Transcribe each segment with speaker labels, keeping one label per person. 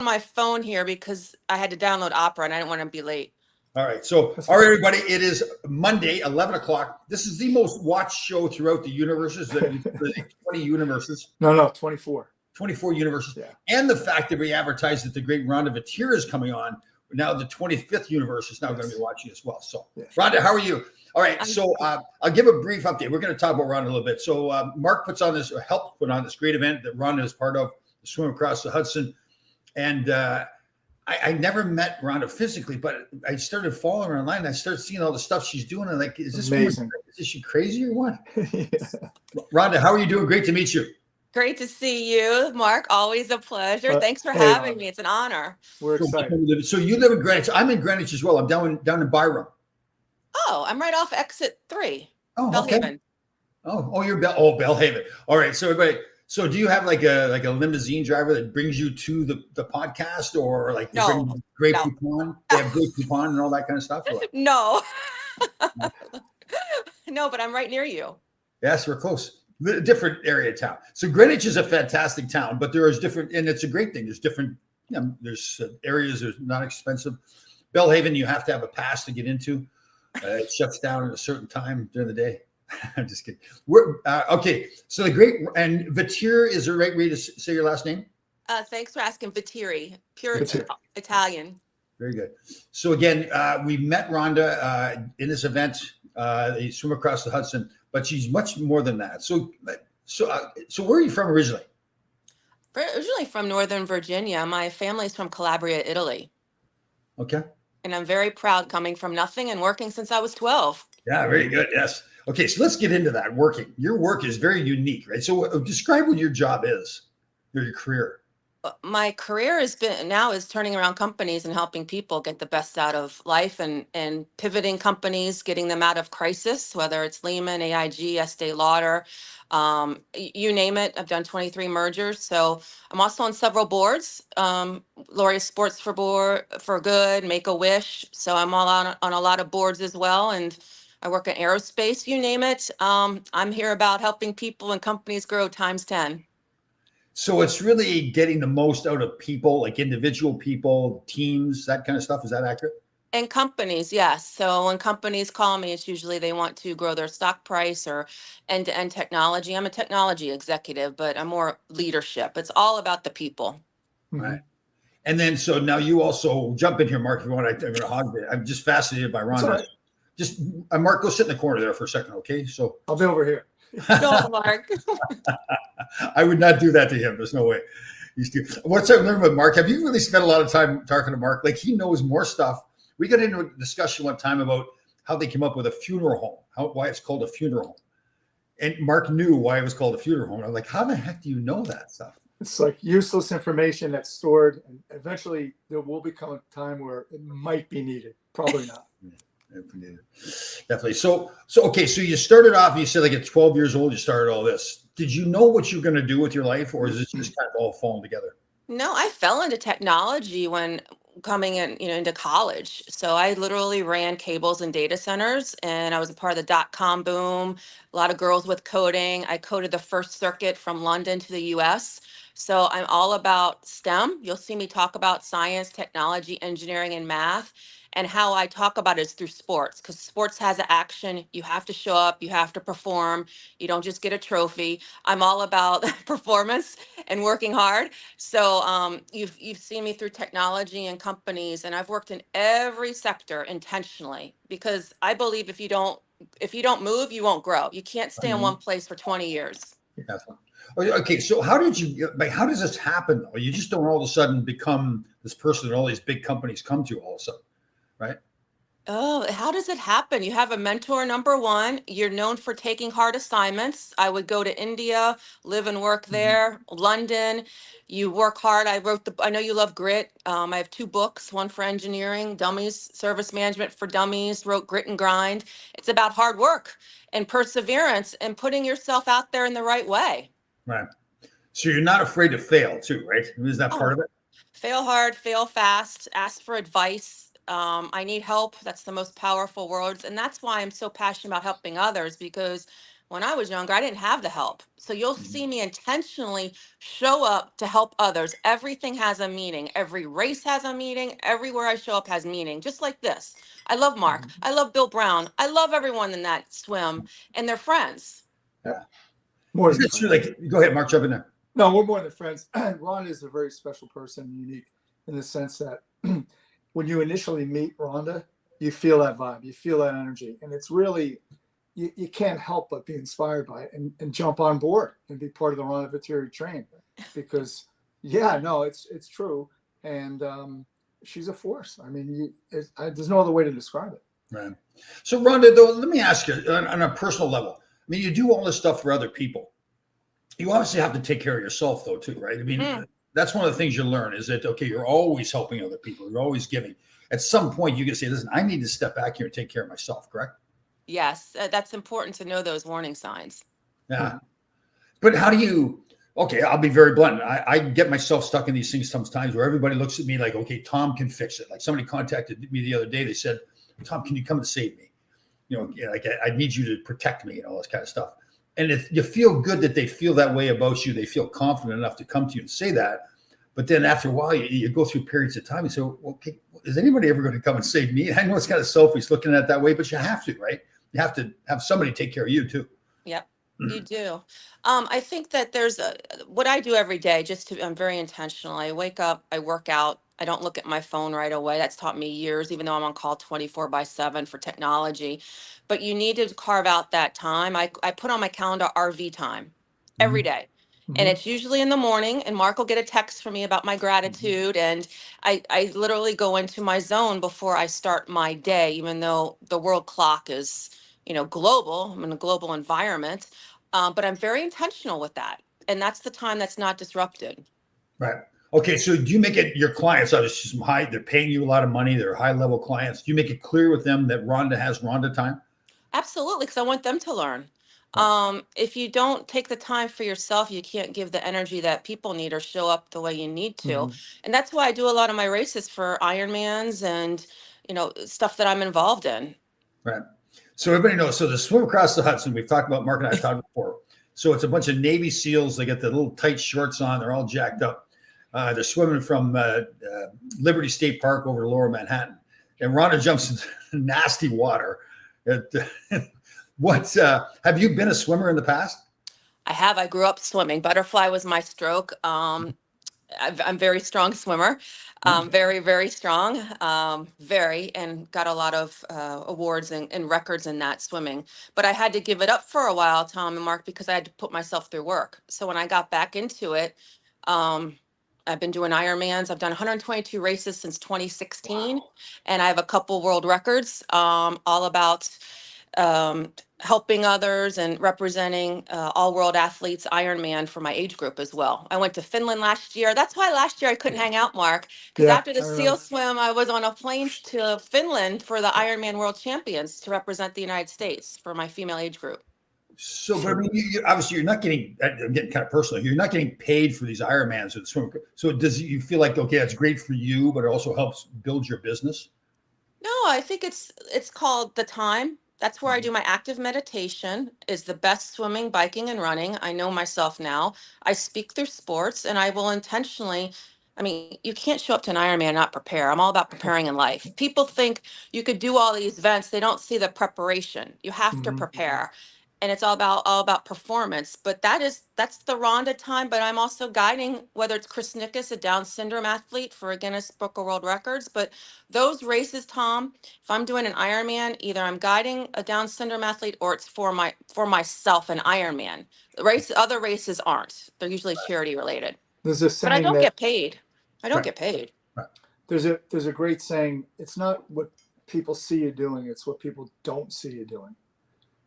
Speaker 1: my phone here because I had to download Opera and I didn't want to be late.
Speaker 2: All right. So, all right, everybody, it is Monday, 11 o'clock. This is the most watched show throughout the universes, the 20 universes.
Speaker 3: No, 24.
Speaker 2: 24 universes.
Speaker 3: Yeah.
Speaker 2: And the fact that we advertised that the great Rhonda Vatier is coming on. Now the 25th universe is now going to be watching as well. So, Rhonda, how are you? All right. So I'll give a brief update. We're going to talk about Rhonda a little bit. So Mark puts on this, or helped put on this great event that Rhonda is part of, the Swim Across the Hudson. And I never met Rhonda physically, but I started following her online. And I started seeing all the stuff she's doing. And like, is this
Speaker 3: amazing?
Speaker 2: Is she crazy or what? Rhonda, how are you doing? Great to meet you.
Speaker 1: Great to see you, Mark. Always a pleasure. Thanks for having me. It's an honor.
Speaker 3: We're excited.
Speaker 2: So you live in Greenwich. I'm in Greenwich as well. I'm down in Byram.
Speaker 1: Oh, I'm right off exit 3.
Speaker 2: Oh,
Speaker 1: Belhaven.
Speaker 2: Okay. Oh, you're Belhaven. All right. So everybody. So do you have like a limousine driver that brings you to the podcast, or like Grey Poupon? They have Grey Poupon and all that kind of stuff?
Speaker 1: No. No, but I'm right near you.
Speaker 2: Yes, we're close. Different area of town. So Greenwich is a fantastic town, but there is different, and it's a great thing. There's different, there's areas that are not expensive. Belhaven, you have to have a pass to get into. It shuts down at a certain time during the day. I'm just kidding. We're okay. So the great, and Vatier is the right way to say your last name?
Speaker 1: Thanks for asking. Vatieri, pure Italian.
Speaker 2: Very good. So again, we met Rhonda in this event, the Swim Across the Hudson, but she's much more than that. So where are you from originally?
Speaker 1: Originally from Northern Virginia. My family's from Calabria, Italy.
Speaker 2: Okay.
Speaker 1: And I'm very proud, coming from nothing and working since I was 12.
Speaker 2: Yeah, very good. Yes. Okay, so let's get into that working. Your work is very unique, right? So describe what your job is, your career.
Speaker 1: My career is turning around companies and helping people get the best out of life, and pivoting companies, getting them out of crisis, whether it's Lehman, AIG, Estee Lauder, you name it. I've done 23 mergers. So I'm also on several boards, Laureate Sports for Good, Make-A-Wish. So I'm all on a lot of boards as well. And I work in aerospace, you name it. I'm here about helping people and companies grow times 10.
Speaker 2: So it's really getting the most out of people, like individual people, teams, that kind of stuff. Is that accurate?
Speaker 1: And companies, yes. So when companies call me, it's usually they want to grow their stock price or end-to-end technology. I'm a technology executive, but I'm more leadership. It's all about the people.
Speaker 2: Right. And then, so now you also jump in here, Mark, if you want. I'm going to hog it. I'm just fascinated by Rhonda. Right. Just Mark, go sit in the corner there for a second, okay? So
Speaker 3: I'll be over here.
Speaker 1: No, Mark.
Speaker 2: I would not do that to him. There's no way. What's I've learned with Mark? Have you really spent a lot of time talking to Mark? Like, he knows more stuff. We got into a discussion one time about how they came up with a funeral home, why it's called a funeral home. And Mark knew why it was called a funeral home. I'm like, how the heck do you know that stuff?
Speaker 3: It's like useless information that's stored, and eventually there will become a time where it might be needed. Probably not.
Speaker 2: Definitely. So okay. So you started off, you said like at 12 years old, you started all this. Did you know what you were going to do with your life, or is it just kind of all falling together?
Speaker 1: No, I fell into technology when coming into college. So I literally ran cables and data centers, and I was a part of the dot-com boom. A lot of girls with coding. I coded the first circuit from London to the US. So I'm all about STEM. You'll see me talk about science, technology, engineering, and math. And how I talk about it is through sports, because sports has an action. You have to show up, you have to perform. You don't just get a trophy. I'm all about performance and working hard. So you've seen me through technology and companies, and I've worked in every sector intentionally, because I believe if you don't move, you won't grow. You can't stay in one place for 20 years.
Speaker 2: Okay, so how does this happen though? You just don't all of a sudden become this person that all these big companies come to all of a sudden, right?
Speaker 1: Oh, how does it happen? You have a mentor, number one. You're known for taking hard assignments. I would go to India, live and work there, London. You work hard. I know you love grit. I have 2 books, one for engineering, Dummies, Service Management for Dummies, wrote Grit and Grind. It's about hard work and perseverance and putting yourself out there in the right way.
Speaker 2: Right. So you're not afraid to fail too, right? Is that part of it?
Speaker 1: Fail hard, fail fast, ask for advice. I need help. That's the most powerful words. And that's why I'm so passionate about helping others, because when I was younger, I didn't have the help. So you'll see me intentionally show up to help others. Everything has a meaning. Every race has a meaning. Everywhere I show up has meaning, just like this. I love Mark. I love Bill Brown. I love everyone in that swim and their friends.
Speaker 2: Yeah.
Speaker 3: More
Speaker 2: Is
Speaker 3: than
Speaker 2: it true?
Speaker 3: friends.
Speaker 2: Like, go ahead, Mark, jump in there.
Speaker 3: No, we're more than friends. Rhonda is a very special person, unique in the sense that when you initially meet Rhonda, you feel that vibe, you feel that energy. And it's really, you can't help but be inspired by it and jump on board and be part of the Rhonda Viteri train because, yeah, no, it's true. And she's a force. I mean, there's no other way to describe it.
Speaker 2: Right. So, Rhonda, though, let me ask you on a personal level. I mean, you do all this stuff for other people. You obviously have to take care of yourself, though, too, right? I mean, that's one of the things you learn is that, okay, you're always helping other people. You're always giving. At some point, you can say, listen, I need to step back here and take care of myself, correct?
Speaker 1: Yes, that's important to know those warning signs.
Speaker 2: Yeah. But how do you, okay, I'll be very blunt. I get myself stuck in these things sometimes where everybody looks at me like, okay, Tom can fix it. Like somebody contacted me the other day. They said, Tom, can you come and save me? You know, like I need you to protect me and all this kind of stuff. And if you feel good that they feel that way about you, they feel confident enough to come to you and say that. But then after a while, you go through periods of time and say, well, okay, is anybody ever going to come and save me? I know it's kind of selfish looking at it that way, but you have to, right? You have to have somebody take care of you too.
Speaker 1: Yep, you do. I think that what I do every day, I'm very intentional. I wake up, I work out. I don't look at my phone right away. That's taught me years, even though I'm on call 24/7 for technology. But you need to carve out that time. I put on my calendar RV time every day. And it's usually in the morning, and Mark will get a text from me about my gratitude. And I literally go into my zone before I start my day, even though the world clock is, global. I'm in a global environment, but I'm very intentional with that. And that's the time that's not disrupted.
Speaker 2: Right. Okay. So do you make it your clients, obviously some high, they're paying you a lot of money. They're high level clients. Do you make it clear with them that Rhonda has Rhonda time?
Speaker 1: Absolutely, because I want them to learn. If you don't take the time for yourself, you can't give the energy that people need or show up the way you need to. And that's why I do a lot of my races for Ironmans and, stuff that I'm involved in.
Speaker 2: Right. So everybody knows. So the swim across the Hudson, we've talked about, Mark and I have talked before. So it's a bunch of Navy SEALs. They get the little tight shorts on. They're all jacked up. They're swimming from Liberty State Park over to Lower Manhattan. And Rhonda jumps into nasty water. Have you been a swimmer in the past?
Speaker 1: I have. I grew up swimming. Butterfly was my stroke. I'm a very strong swimmer, very, very strong, and got a lot of awards and records in that swimming. But I had to give it up for a while, Tom and Mark, because I had to put myself through work. So when I got back into it, I've been doing Ironmans. I've done 122 races since 2016, and I have a couple world records, all about helping others and representing all world athletes Ironman for my age group as well. I went to Finland last year. That's why last year I couldn't hang out, Mark, because after the SEAL swim, I was on a plane to Finland for the Ironman World Champions to represent the United States for my female age group.
Speaker 2: So, but I mean, obviously, you're not getting. I'm getting kind of personal. You're not getting paid for these Ironmans or the swim. So, does you feel like, okay, that's great for you, but it also helps build your business?
Speaker 1: No, I think it's called the time. That's where I do my active meditation, is the best swimming, biking, and running. I know myself now. I speak through sports, and I will intentionally. I mean, you can't show up to an Ironman and not prepare. I'm all about preparing in life. People think you could do all these events. They don't see the preparation. You have to prepare. And it's all about performance. But that's the Rhonda time. But I'm also guiding, whether it's Chris Nickus, a Down syndrome athlete for a Guinness Book of World Records. But those races, Tom, if I'm doing an Ironman, either I'm guiding a Down syndrome athlete or it's for myself, an Ironman. Other races aren't. They're usually charity related.
Speaker 3: There's a saying,
Speaker 1: but I don't
Speaker 3: that
Speaker 1: get paid. I don't get paid.
Speaker 3: there's a great saying. It's not what people see you doing; it's what people don't see you doing,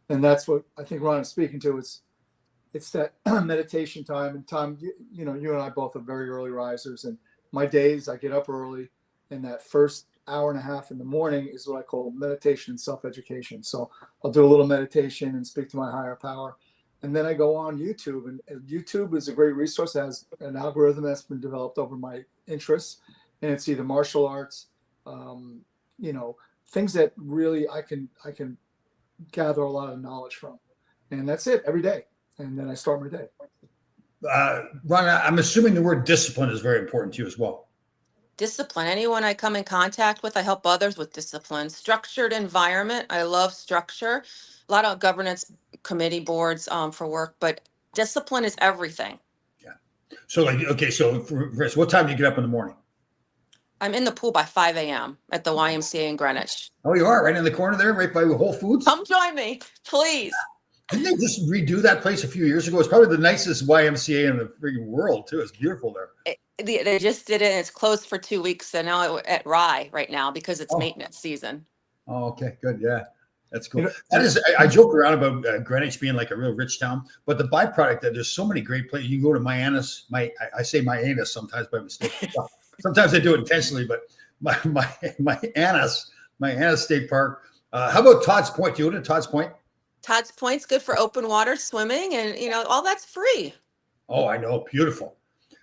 Speaker 3: and that's what I think Ron is speaking to. It's that meditation time. And Tom, you and I both are very early risers, and my days I get up early, and that first hour and a half in the morning is what I call meditation and self-education. So I'll do a little meditation and speak to my higher power. And then I go on YouTube, and YouTube is a great resource. It has an algorithm that's been developed over my interests, and it's either martial arts, things that really I can gather a lot of knowledge from. and that's it every day. And then I start my day.
Speaker 2: Ron, I'm assuming the word discipline is very important to you as well.
Speaker 1: Discipline. Anyone I come in contact with, I help others with discipline. Structured environment. I love structure. A lot of governance committee boards for work, but discipline is everything.
Speaker 2: Yeah. So like, okay, so for what time do you get up in the morning?
Speaker 1: I'm in the pool by 5 a.m. at the YMCA in Greenwich.
Speaker 2: Oh, you are right in the corner there, right by Whole Foods.
Speaker 1: Come join me, please.
Speaker 2: Didn't they just redo that place a few years ago? It's probably the nicest YMCA in the freaking world too. It's beautiful there.
Speaker 1: They just did it. And it's closed for 2 weeks. So now at Rye right now because it's maintenance season.
Speaker 2: Oh, okay, good. Yeah, that's cool.
Speaker 3: You know,
Speaker 2: That is, I joke around about Greenwich being like a real rich town, but the byproduct that there's so many great places. You can go to Mianus. I say Mianus sometimes by mistake. Sometimes I do it intentionally, but Mianus State Park. How about Todd's Point? Do you go to Todd's Point?
Speaker 1: Todd's Point's good for open water swimming, and all that's free.
Speaker 2: Oh, I know, beautiful.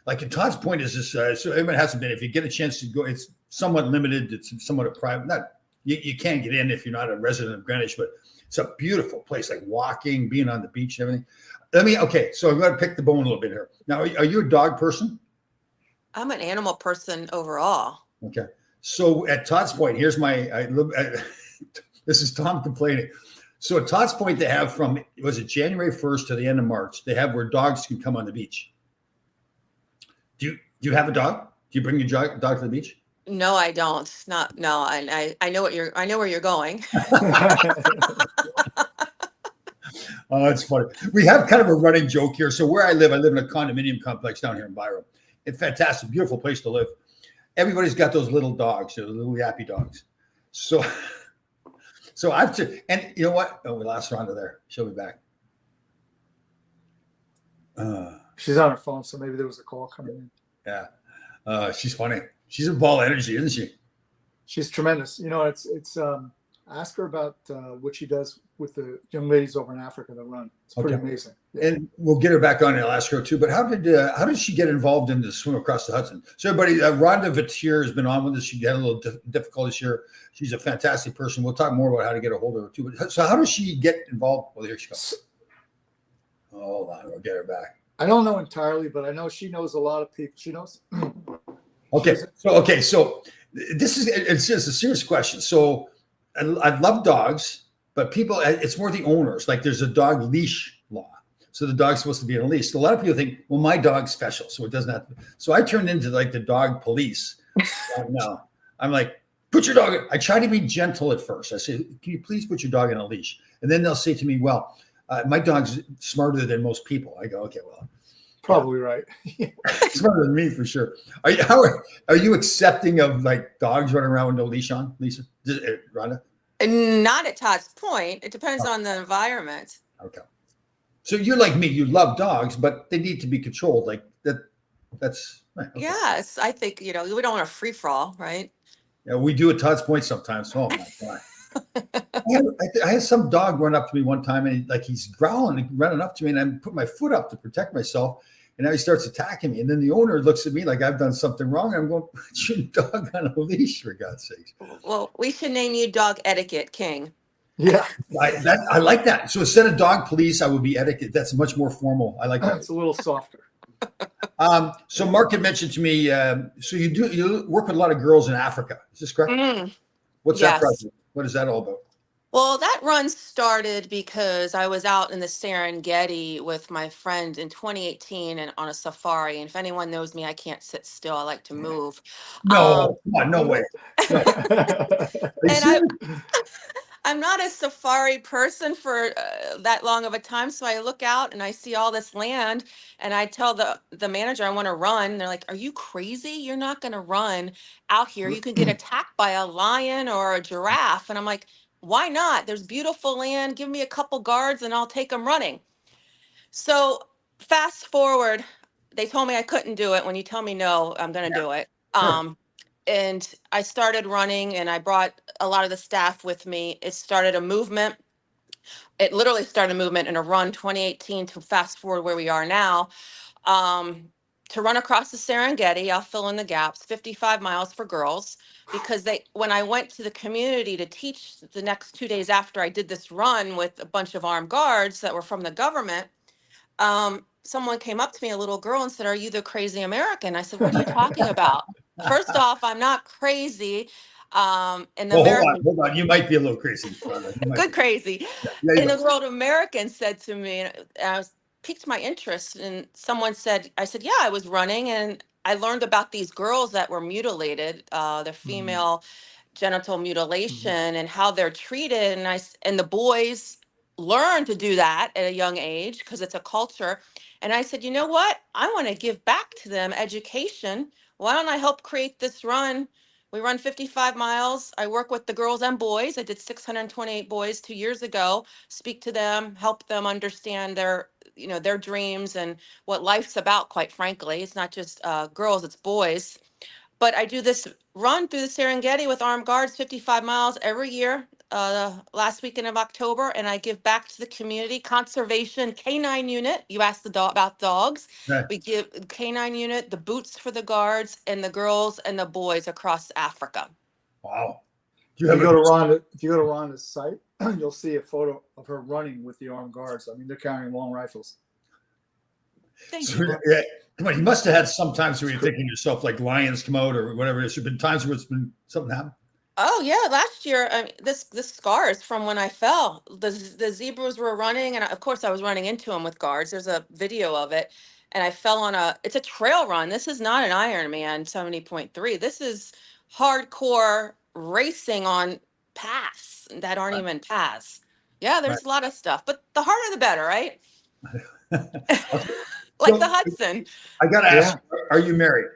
Speaker 2: Like in Todd's Point is this. So it hasn't been. If you get a chance to go, it's somewhat limited. It's somewhat a private. Not you can't get in if you're not a resident of Greenwich, but it's a beautiful place. Like walking, being on the beach, and everything. Okay, so I'm going to pick the bone a little bit here. Now, are you a dog person?
Speaker 1: I'm an animal person overall.
Speaker 2: Okay, so at Todd's Point, here's this is Tom complaining. So at Todd's Point, they have from, was it January 1st to the end of March, they have where dogs can come on the beach. Do you have a dog? Do you bring your dog to the beach?
Speaker 1: No, I don't. No. I know where you're going.
Speaker 2: Oh, that's funny. We have kind of a running joke here. So where I live in a condominium complex down here in Byram. It's fantastic, beautiful place to live. Everybody's got those little dogs, little yappy dogs. So and you know what? Oh, we lost Rhonda there. She'll be back.
Speaker 3: She's on her phone, so maybe there was a call coming in.
Speaker 2: Yeah. She's funny. She's a ball of energy, isn't she?
Speaker 3: She's tremendous. It's ask her about what she does with the young ladies over in Africa that run. It's pretty amazing. Yeah.
Speaker 2: And we'll get her back on and I'll ask her too. But how did she get involved in the swim across the Hudson? So everybody, Rhonda Vatier has been on with us. She had a little difficulties here. She's a fantastic person. We'll talk more about how to get a hold of her too. But so how does she get involved? Well, here she comes. Hold on, we'll get her back.
Speaker 3: I don't know entirely, but I know she knows a lot of people. She knows.
Speaker 2: Okay, so it's just a serious question. So I love dogs, but it's more the owners. Like there's a dog leash law. So the dog's supposed to be on a leash. So a lot of people think, well, my dog's special, so it doesn't have to. So I turned into like the dog police. No, I'm like, put your dog. I try to be gentle at first. I say, can you please put your dog on a leash? And then they'll say to me, well, my dog's smarter than most people. I go, okay, well.
Speaker 3: Probably right.
Speaker 2: Smarter than me for sure. Are you accepting of like dogs running around with no leash on, Lisa? Rhonda?
Speaker 1: Not at Todd's Point. It depends on the environment.
Speaker 2: Okay. So you're like me. You love dogs, but they need to be controlled. Like that. That's okay.
Speaker 1: Yes. I think we don't want a free for all, right?
Speaker 2: Yeah, we do at Todd's Point sometimes. Oh my God. I had some dog run up to me one time and he's growling and running up to me and I put my foot up to protect myself and now he starts attacking me and then the owner looks at me like I've done something wrong. I'm going, put your dog on a leash for God's sake.
Speaker 1: Well, we should name you Dog Etiquette King.
Speaker 3: Yeah.
Speaker 2: I like that. So instead of dog police, I would be etiquette. That's much more formal. I like that.
Speaker 3: It's a little softer.
Speaker 2: So Mark had mentioned to me, so you work with a lot of girls in Africa. Is this correct? What's that project? What is that all about?
Speaker 1: Well, that run started because I was out in the Serengeti with my friend in 2018 and on a safari. And if anyone knows me, I can't sit still. I like to move.
Speaker 2: No, come on, no way. No.
Speaker 1: And I'm not a safari person for that long of a time. So I look out and I see all this land and I tell the manager I want to run. They're like, are you crazy? You're not going to run out here. You can get attacked by a lion or a giraffe. And I'm like, why not? There's beautiful land. Give me a couple guards and I'll take them running. So fast forward, they told me I couldn't do it. When you tell me no, I'm going to do it. And I started running and I brought a lot of the staff with me. It started a movement. It literally started a movement in a run 2018 to fast forward where we are now. to run across the Serengeti. I'll fill in the gaps, 55 miles for girls, because when I went to the community to teach the next 2 days after I did this run with a bunch of armed guards that were from the government, someone came up to me, a little girl, and said, "Are you the crazy American?" I said, "What are you talking about?" First off, I'm not crazy. And the
Speaker 2: Well,
Speaker 1: American,
Speaker 2: hold on. You might be a little crazy, Rhonda. You might
Speaker 1: good
Speaker 2: be.
Speaker 1: crazy.
Speaker 2: Yeah, you
Speaker 1: And the
Speaker 2: go.
Speaker 1: world American said to me, and I was piqued my interest. And someone said, I said, "Yeah, I was running and I learned about these girls that were mutilated, the
Speaker 3: Mhm.
Speaker 1: female genital
Speaker 3: Mhm.
Speaker 1: mutilation and how they're treated." And and the boys learn to do that at a young age because it's a culture. And I said, "You know what? I want to give back to them education. Why don't I help create this run?" We run 55 miles. I work with the girls and boys. I did 628 boys 2 years ago, speak to them, help them understand their dreams and what life's about, quite frankly. It's not just girls, it's boys. But I do this run through the Serengeti with armed guards, 55 miles every year, last weekend of October, and I give back to the community conservation canine unit. You asked about dogs.
Speaker 2: Yeah.
Speaker 1: We give canine unit the boots for the guards and the girls and the boys across Africa.
Speaker 2: Wow. Do you
Speaker 3: If
Speaker 2: have
Speaker 3: you
Speaker 2: a
Speaker 3: go to Rhonda, if you go to Rhonda's site, you'll see a photo of her running with the armed guards. I mean, they're carrying long rifles.
Speaker 1: Thank
Speaker 2: so,
Speaker 1: you, Mark.
Speaker 2: yeah, come on, you must have had some times where
Speaker 3: It's
Speaker 2: you're
Speaker 3: cool.
Speaker 2: thinking to yourself, like lions come out or whatever. There's been times where it's been something happened.
Speaker 1: Oh yeah, last year, this scar is from when I fell. The zebras were running, and of course I was running into them with guards. There's a video of it, and I fell on it's a trail run. This is not an Ironman 70.3. This is hardcore racing on paths that aren't
Speaker 2: Right.
Speaker 1: even paths. Yeah,
Speaker 2: Right.
Speaker 1: there's a lot of stuff, but the harder the better, right?
Speaker 2: Okay.
Speaker 1: Like the
Speaker 2: So
Speaker 1: Hudson.
Speaker 2: I got to ask,
Speaker 3: Yeah.
Speaker 2: are you married?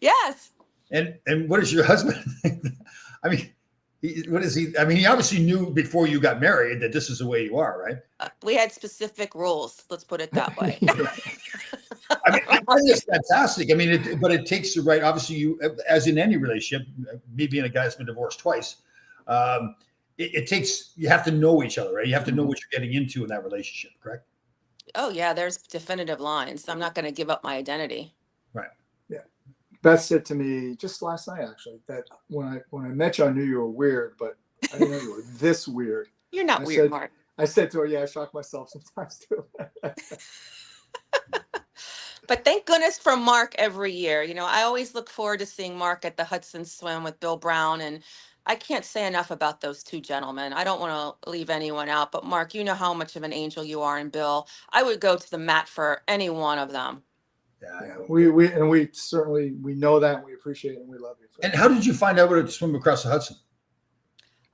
Speaker 1: Yes.
Speaker 2: And what is your husband? I mean, what is he? I mean, he obviously knew before you got married that this is the way you are, right?
Speaker 1: We had specific rules. Let's put it that way.
Speaker 3: Yeah.
Speaker 2: I mean, I think it's fantastic. I mean, but it takes the right. Obviously, you, as in any relationship, me being a guy that's been divorced twice, it takes. You have to know each other, right? You have to know what you're getting into in that relationship, correct?
Speaker 1: Oh yeah, there's definitive lines. I'm not going to give up my identity.
Speaker 2: Right.
Speaker 3: Yeah. Beth said to me just last night, actually, that when I met you, I knew you were weird, but I didn't know you were this weird.
Speaker 1: You're not
Speaker 3: I
Speaker 1: weird,
Speaker 3: said-
Speaker 1: Mark.
Speaker 3: I said to her, "Yeah, I shock myself sometimes too."
Speaker 1: But thank goodness for Mark every year. I always look forward to seeing Mark at the Hudson Swim with Bill Brown. And I can't say enough about those two gentlemen. I don't want to leave anyone out, but Mark, you know how much of an angel you are, and Bill. I would go to the mat for any one of them.
Speaker 2: Yeah.
Speaker 3: We certainly know that, and we appreciate it, and we love you.
Speaker 2: And how did you find out to swim across the Hudson?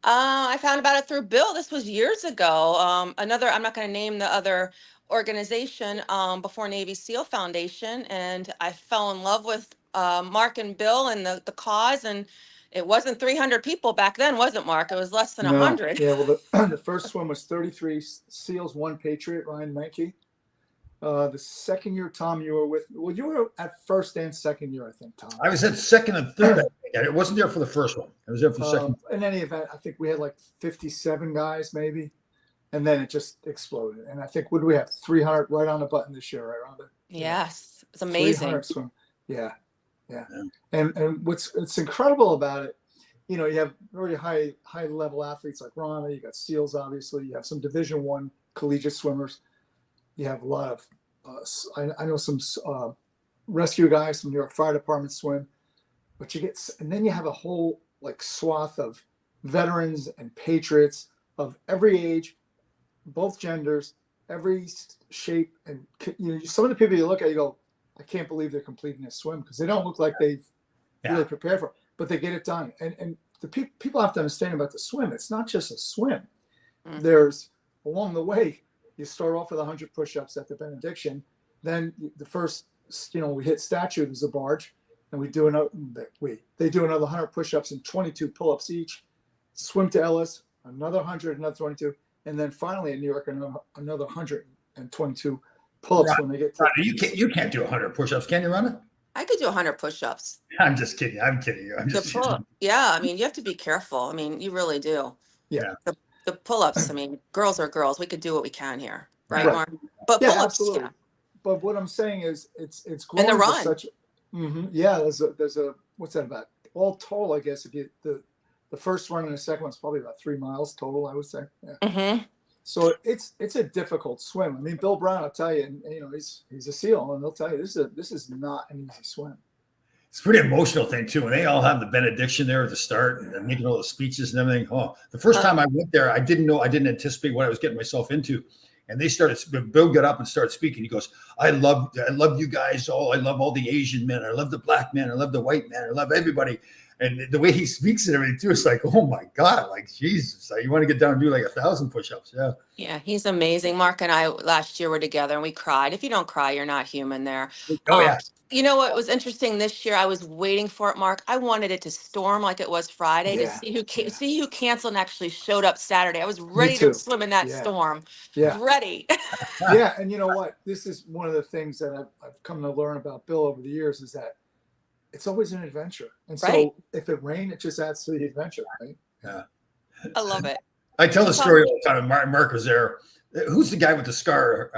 Speaker 1: I found about it through Bill. This was years ago. I'm not going to name the other organization, before Navy SEAL Foundation. And I fell in love with Mark and Bill and the cause. And it wasn't 300 people back then, was it, Mark? It was less than
Speaker 3: No.
Speaker 1: 100.
Speaker 3: Yeah, well, the first swim was 33 SEALs, 1 Patriot, Ryan Menke. The second year, Tom, you were at first and second year, I think, Tom.
Speaker 2: I was at second and third. I think. It wasn't there for the first one. I was there for the second.
Speaker 3: In any event, I think we had like 57 guys, maybe. And then it just exploded. And I think, what do we have? 300 right on the button this year, right, Rhonda?
Speaker 1: Yes, it's amazing.
Speaker 3: 300 swim. Yeah. And what's incredible about it, you have very high level athletes like Rhonda. You got SEALs, obviously. You have some Division I collegiate swimmers. You have a lot of, I know some rescue guys from New York Fire Department swim, but and then you have a whole like swath of veterans and patriots of every age, both genders, every shape, and some of the people you look at, you go, I can't believe they're completing a swim, because they don't look like they've really prepared for it, but they get it done. And the people have to understand about the swim. It's not just a swim. Mm-hmm. There's along the way. You start off with 100 push-ups at the benediction. Then the first, we hit statue. There's a barge, and they do another 100 push-ups and 22 pull-ups each. Swim to Ellis, another 100, another 22, and then finally in New York, another 122 pull-ups when they get to.
Speaker 2: You can't do 100 push-ups, can you, Rhonda?
Speaker 1: I could do 100 push-ups.
Speaker 2: I'm just kidding. I'm kidding you.
Speaker 1: Yeah, I mean, you have to be careful. I mean, you really do.
Speaker 3: Yeah.
Speaker 1: The pull-ups, I mean, girls are girls. We could do what we can here, right, Mark? But
Speaker 3: yeah,
Speaker 1: pull-ups,
Speaker 3: absolutely.
Speaker 1: yeah.
Speaker 3: but what I'm saying is it's
Speaker 1: And
Speaker 3: grown
Speaker 1: the
Speaker 3: to
Speaker 1: run.
Speaker 3: such. Yeah, there's a what's that about? All total, I guess if you the first run and the second one's probably about 3 miles total, I would say. Yeah.
Speaker 1: Hmm.
Speaker 3: So it's a difficult swim. I mean, Bill Brown, I'll tell you, and he's a SEAL, and he'll tell you this is not an easy swim.
Speaker 2: It's a pretty emotional thing too. And they all have the benediction there at the start and making all the speeches and everything. Oh, the first time I went there, I didn't anticipate what I was getting myself into. And they started, Bill got up and started speaking. He goes, I love you guys all. I love all the Asian men. I love the black men. I love the white men. I love everybody. And the way he speaks and everything too, it's like, oh my God, like Jesus, you want to get down and do like 1,000 push-ups. Yeah.
Speaker 1: Yeah, he's amazing. Mark and I last year were together and we cried. If you don't cry, you're not human there.
Speaker 2: Oh yeah.
Speaker 1: You know what was interesting this year? I was waiting for it, Mark. I wanted it to storm like it was Friday to
Speaker 3: Yeah,
Speaker 1: see who canceled and actually showed up Saturday. I was ready to
Speaker 3: too.
Speaker 1: swim in that
Speaker 3: Yeah.
Speaker 1: storm.
Speaker 3: Yeah.
Speaker 1: Ready.
Speaker 3: Yeah, and you know what? This is one of the things that I've come to learn about Bill over the years is that it's always an adventure. And so
Speaker 1: Right.
Speaker 3: if it rained, it just adds to the adventure, right?
Speaker 2: Yeah.
Speaker 1: I love it.
Speaker 2: I tell the story all the time. Mark was there. Who's the guy with the scar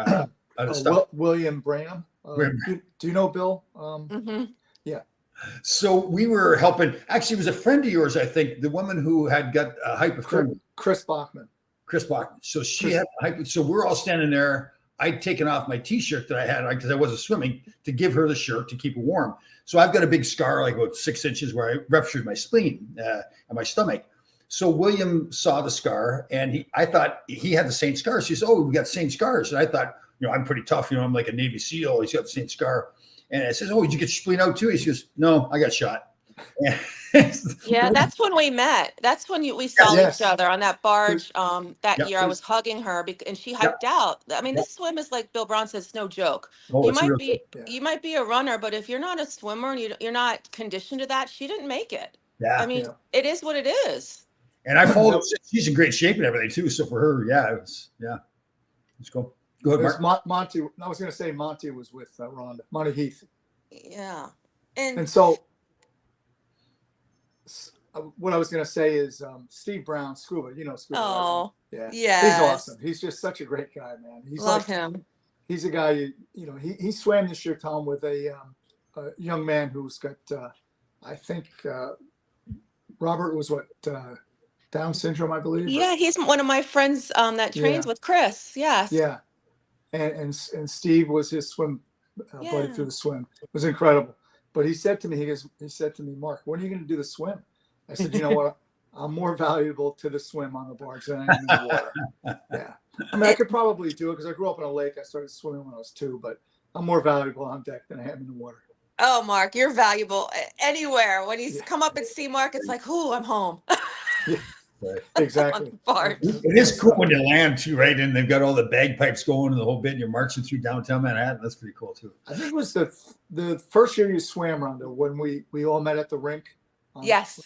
Speaker 2: on his stomach?
Speaker 3: William Branham. Do you know Bill?
Speaker 1: Hmm.
Speaker 2: So we were helping. Actually, it was a friend of yours, I think, the woman who had got hypothermia.
Speaker 3: Chris Bachman.
Speaker 2: Chris Bachman. So she had so we're all standing there. I'd taken off my T-shirt that I had because I wasn't swimming to give her the shirt to keep it warm. So I've got a big scar, like about 6 inches, where I ruptured my spleen and my stomach. So William saw the scar, and I thought he had the same scar. She said, "Oh, we got the same scars." And I thought, I'm pretty tough. I'm like a Navy SEAL. He's got the same scar. And I says, "Oh, did you get your spleen out too?" He says, "No, I got shot."
Speaker 1: Yeah, that's when we met. That's when we saw
Speaker 3: Yes.
Speaker 1: each other on that barge. That
Speaker 2: Yep.
Speaker 1: year, I was hugging her, and she hyped out. I mean, this swim is like Bill Brown says, it's no joke.
Speaker 2: Oh,
Speaker 1: You
Speaker 2: it's
Speaker 1: might
Speaker 2: real
Speaker 1: be
Speaker 2: good.
Speaker 3: Yeah.
Speaker 1: you might be a runner, but if you're not a swimmer and you're not conditioned to that, she didn't make it.
Speaker 2: Yeah.
Speaker 1: I mean,
Speaker 3: Yeah.
Speaker 1: it is what it is.
Speaker 2: And I followed. She's in great shape and everything too. So for her, let's go. Go ahead,
Speaker 3: There's
Speaker 2: Mark.
Speaker 3: Monty. I was going to say Monty was with Rhonda. Monty Heath.
Speaker 1: Yeah.
Speaker 3: And so what I was going to say is Steve Brown, Scuba. You know Scuba.
Speaker 1: Oh,
Speaker 3: right? Yeah.
Speaker 1: yes.
Speaker 3: He's awesome. He's just such a great guy, man. He's
Speaker 1: Love
Speaker 3: like,
Speaker 1: him.
Speaker 3: he's a guy, he swam this year, Tom, with a young man who's got, I think, Robert was Down syndrome, I believe.
Speaker 1: Yeah, he's one of my friends that trains with Chris. Yes.
Speaker 3: Yeah. And Steve was his swim buddy
Speaker 1: Yeah.
Speaker 3: through the swim. It was incredible. But he said to me, "Mark, when are you going to do the swim?" I said, "You know what? I'm more valuable to the swim on the barge than I am in the water." Yeah. I mean, I could probably do it because I grew up in a lake. I started swimming when I was 2, but I'm more valuable on deck than I am in the water.
Speaker 1: Oh, Mark, you're valuable anywhere. When he's
Speaker 3: Yeah.
Speaker 1: come up and see Mark, it's like, "Ooh, I'm home."
Speaker 3: Yeah.
Speaker 2: Right.
Speaker 3: Exactly.
Speaker 1: On the barge.
Speaker 2: It is cool when you land too, right? And they've got all the bagpipes going and the whole bit, and you're marching through downtown Manhattan. That's pretty cool too.
Speaker 3: I think it was the first year you swam, Rhonda, when we all met at the rink.
Speaker 1: Yes,
Speaker 3: So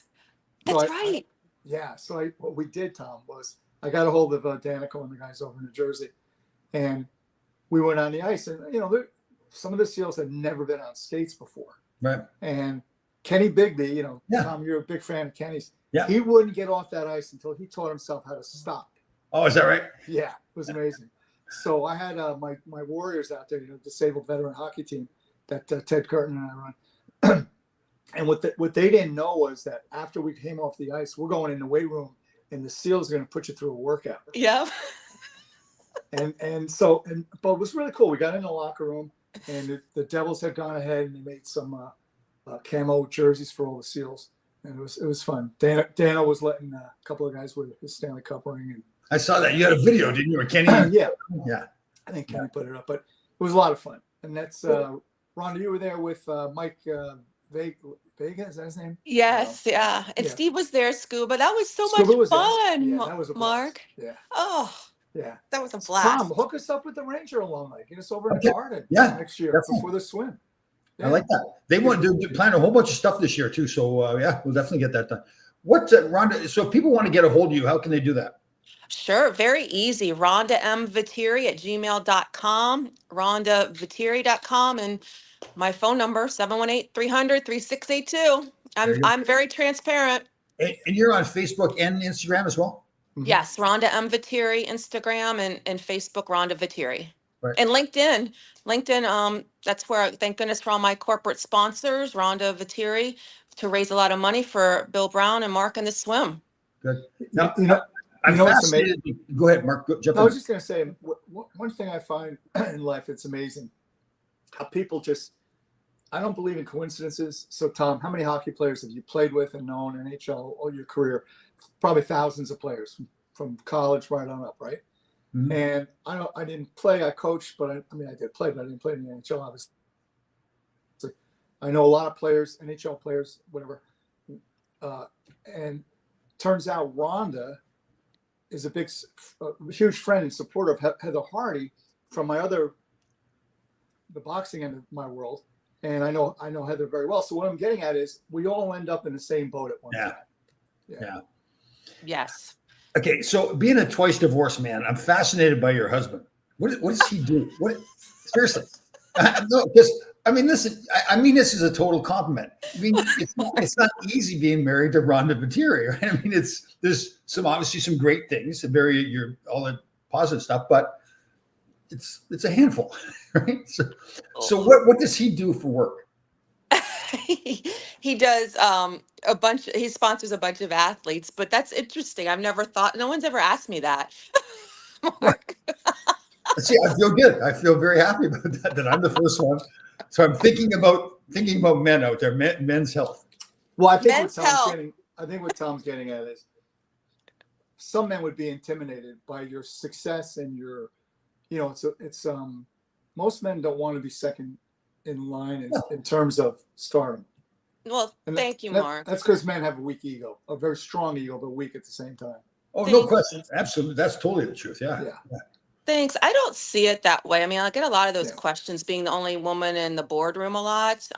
Speaker 1: that's right.
Speaker 3: Yeah. So what we did, Tom, was I got a hold of Danico and the guys over in New Jersey, and we went on the ice. And some of the SEALs had never been on skates before.
Speaker 2: Right.
Speaker 3: And Kenny Bigby,
Speaker 2: Yeah.
Speaker 3: Tom, you're a big fan of Kenny's.
Speaker 2: Yeah.
Speaker 3: He wouldn't get off that ice until he taught himself how to stop.
Speaker 2: Oh, is that right?
Speaker 3: Yeah, it was amazing. So I had my Warriors out there, disabled veteran hockey team that Ted Curtin and I run. And what they didn't know was that after we came off the ice, we're going in the weight room, and the SEALs are going to put you through a workout.
Speaker 1: Yeah.
Speaker 3: But it was really cool. We got in the locker room, and the Devils had gone ahead and they made some camo jerseys for all the SEAls, and it was fun. Dano was letting a couple of guys with his Stanley Cup ring, and
Speaker 2: I saw that. You had a video, didn't you, or Kenny?
Speaker 3: yeah,
Speaker 2: Yeah.
Speaker 3: I think Kenny put it up, but it was a lot of fun. And that's Rhonda, you were there with Mike Vega, is that his name?
Speaker 1: Yes. Yeah. And
Speaker 3: Yeah.
Speaker 1: Steve was there, Scuba. That was so
Speaker 3: Scuba
Speaker 1: much
Speaker 3: was there.
Speaker 1: fun,
Speaker 3: Yeah, that was a blast.
Speaker 1: Mark.
Speaker 3: Yeah,
Speaker 1: Oh,
Speaker 3: yeah.
Speaker 1: that was a blast.
Speaker 3: Tom, hook us up with the Ranger alumni. Get us over in the garden next year
Speaker 2: definitely.
Speaker 3: before the swim.
Speaker 2: I like that. They want to plan a whole bunch of stuff this year too. So we'll definitely get that done. What, Rhonda? So if people want to get a hold of you, how can they do that?
Speaker 1: Sure. Very easy. Rhonda M. Viteri at gmail.com, rhondaviteri.com, and my phone number, 718-300-3682.
Speaker 2: There you go.
Speaker 1: I'm very transparent.
Speaker 2: And you're on Facebook and Instagram as well?
Speaker 3: Mhm.
Speaker 1: Yes, Rhonda M. Viteri, Instagram and Facebook, Rhonda Viteri.
Speaker 2: Right.
Speaker 1: And LinkedIn, that's where, thank goodness for all my corporate sponsors, Rhonda Viteri, to raise a lot of money for Bill Brown and Mark in the swim.
Speaker 2: Good. Now,
Speaker 3: You know,
Speaker 2: I'm
Speaker 3: what's amazing?
Speaker 2: fascinated. Go ahead, Mark. Jump
Speaker 3: I
Speaker 2: in.
Speaker 3: was just going to say, one thing I find in life, it's amazing how people just, I don't believe in coincidences. So, Tom, how many hockey players have you played with and known NHL all your career? Probably thousands of players from college right on up, right?
Speaker 2: Mhm.
Speaker 3: And I didn't play. I coached, but I did play, but I didn't play in the NHL, obviously. I know a lot of players, NHL players, whatever. And turns out Rhonda is a huge friend and supporter of Heather Hardy from the boxing end of my world. And I know Heather very well. So what I'm getting at is we all end up in the same boat at one time.
Speaker 2: Yeah.
Speaker 1: Yes.
Speaker 2: Okay, so being a twice divorced man, I'm fascinated by your husband. What does he do? Seriously? No, because this is a total compliment. I mean, it's not easy being married to Rhonda Viteri, right? I mean, there's obviously some great things, all the positive stuff, but it's a handful, right? So what does he do for work?
Speaker 1: He does he sponsors a bunch of athletes, but that's interesting. I've never thought, no one's ever asked me that. Mark.
Speaker 2: See, I feel good. I feel very happy about that I'm the first one. So I'm thinking about men out there, men's health.
Speaker 3: Well, I think
Speaker 1: Men's health.
Speaker 3: what Tom's getting at is some men would be intimidated by your success and your, most men don't want to be second in line in terms of stardom.
Speaker 1: Well, thank you, Mark.
Speaker 3: That's because men have a weak ego, a very strong ego, but weak at the same time.
Speaker 2: Oh, no question. Absolutely. That's totally the truth. Yeah.
Speaker 1: Thanks. I don't see it that way. I mean, I get a lot of those questions being the only woman in the boardroom a lot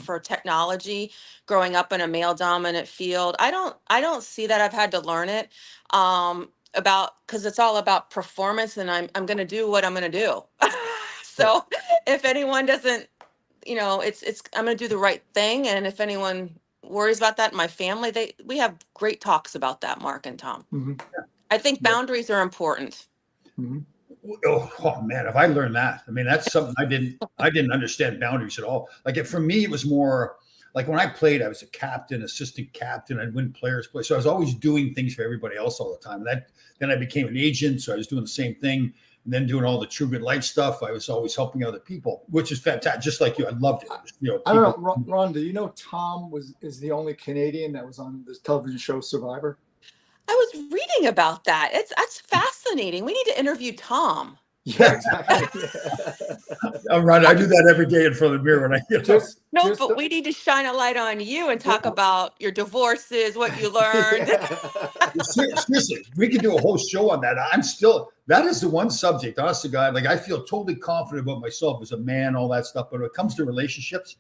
Speaker 1: for technology, growing up in a male dominant field. I don't see that. I've had to learn it because it's all about performance, and I'm going to do what I'm going to do. So if anyone doesn't, I'm going to do the right thing. And if anyone worries about that in my family, we have great talks about that, Mark and Tom.
Speaker 3: Mm-hmm.
Speaker 1: I think boundaries are important.
Speaker 3: Mm-hmm.
Speaker 2: Oh man, have I learned that? I mean, that's something I didn't understand boundaries at all. Like for me, it was more like when I played, I was a captain, assistant captain. I'd win players play. So I was always doing things for everybody else all the time. Then I became an agent. So I was doing the same thing. And then doing all the True Good Life stuff, I was always helping other people, which is fantastic. Just like you, I loved it.
Speaker 3: I don't know, Ron, do you know Tom is the only Canadian that was on this television show Survivor?
Speaker 1: I was reading about that. That's fascinating. We need to interview Tom.
Speaker 3: Yeah, exactly.
Speaker 2: I'm right. I do that every day in front of the mirror when I get
Speaker 1: but we need to shine a light on you and talk about your divorces, what you learned.
Speaker 2: Seriously, we could do a whole show on that. That is the one subject, honest to God. Like I feel totally confident about myself as a man, all that stuff. But when it comes to relationships,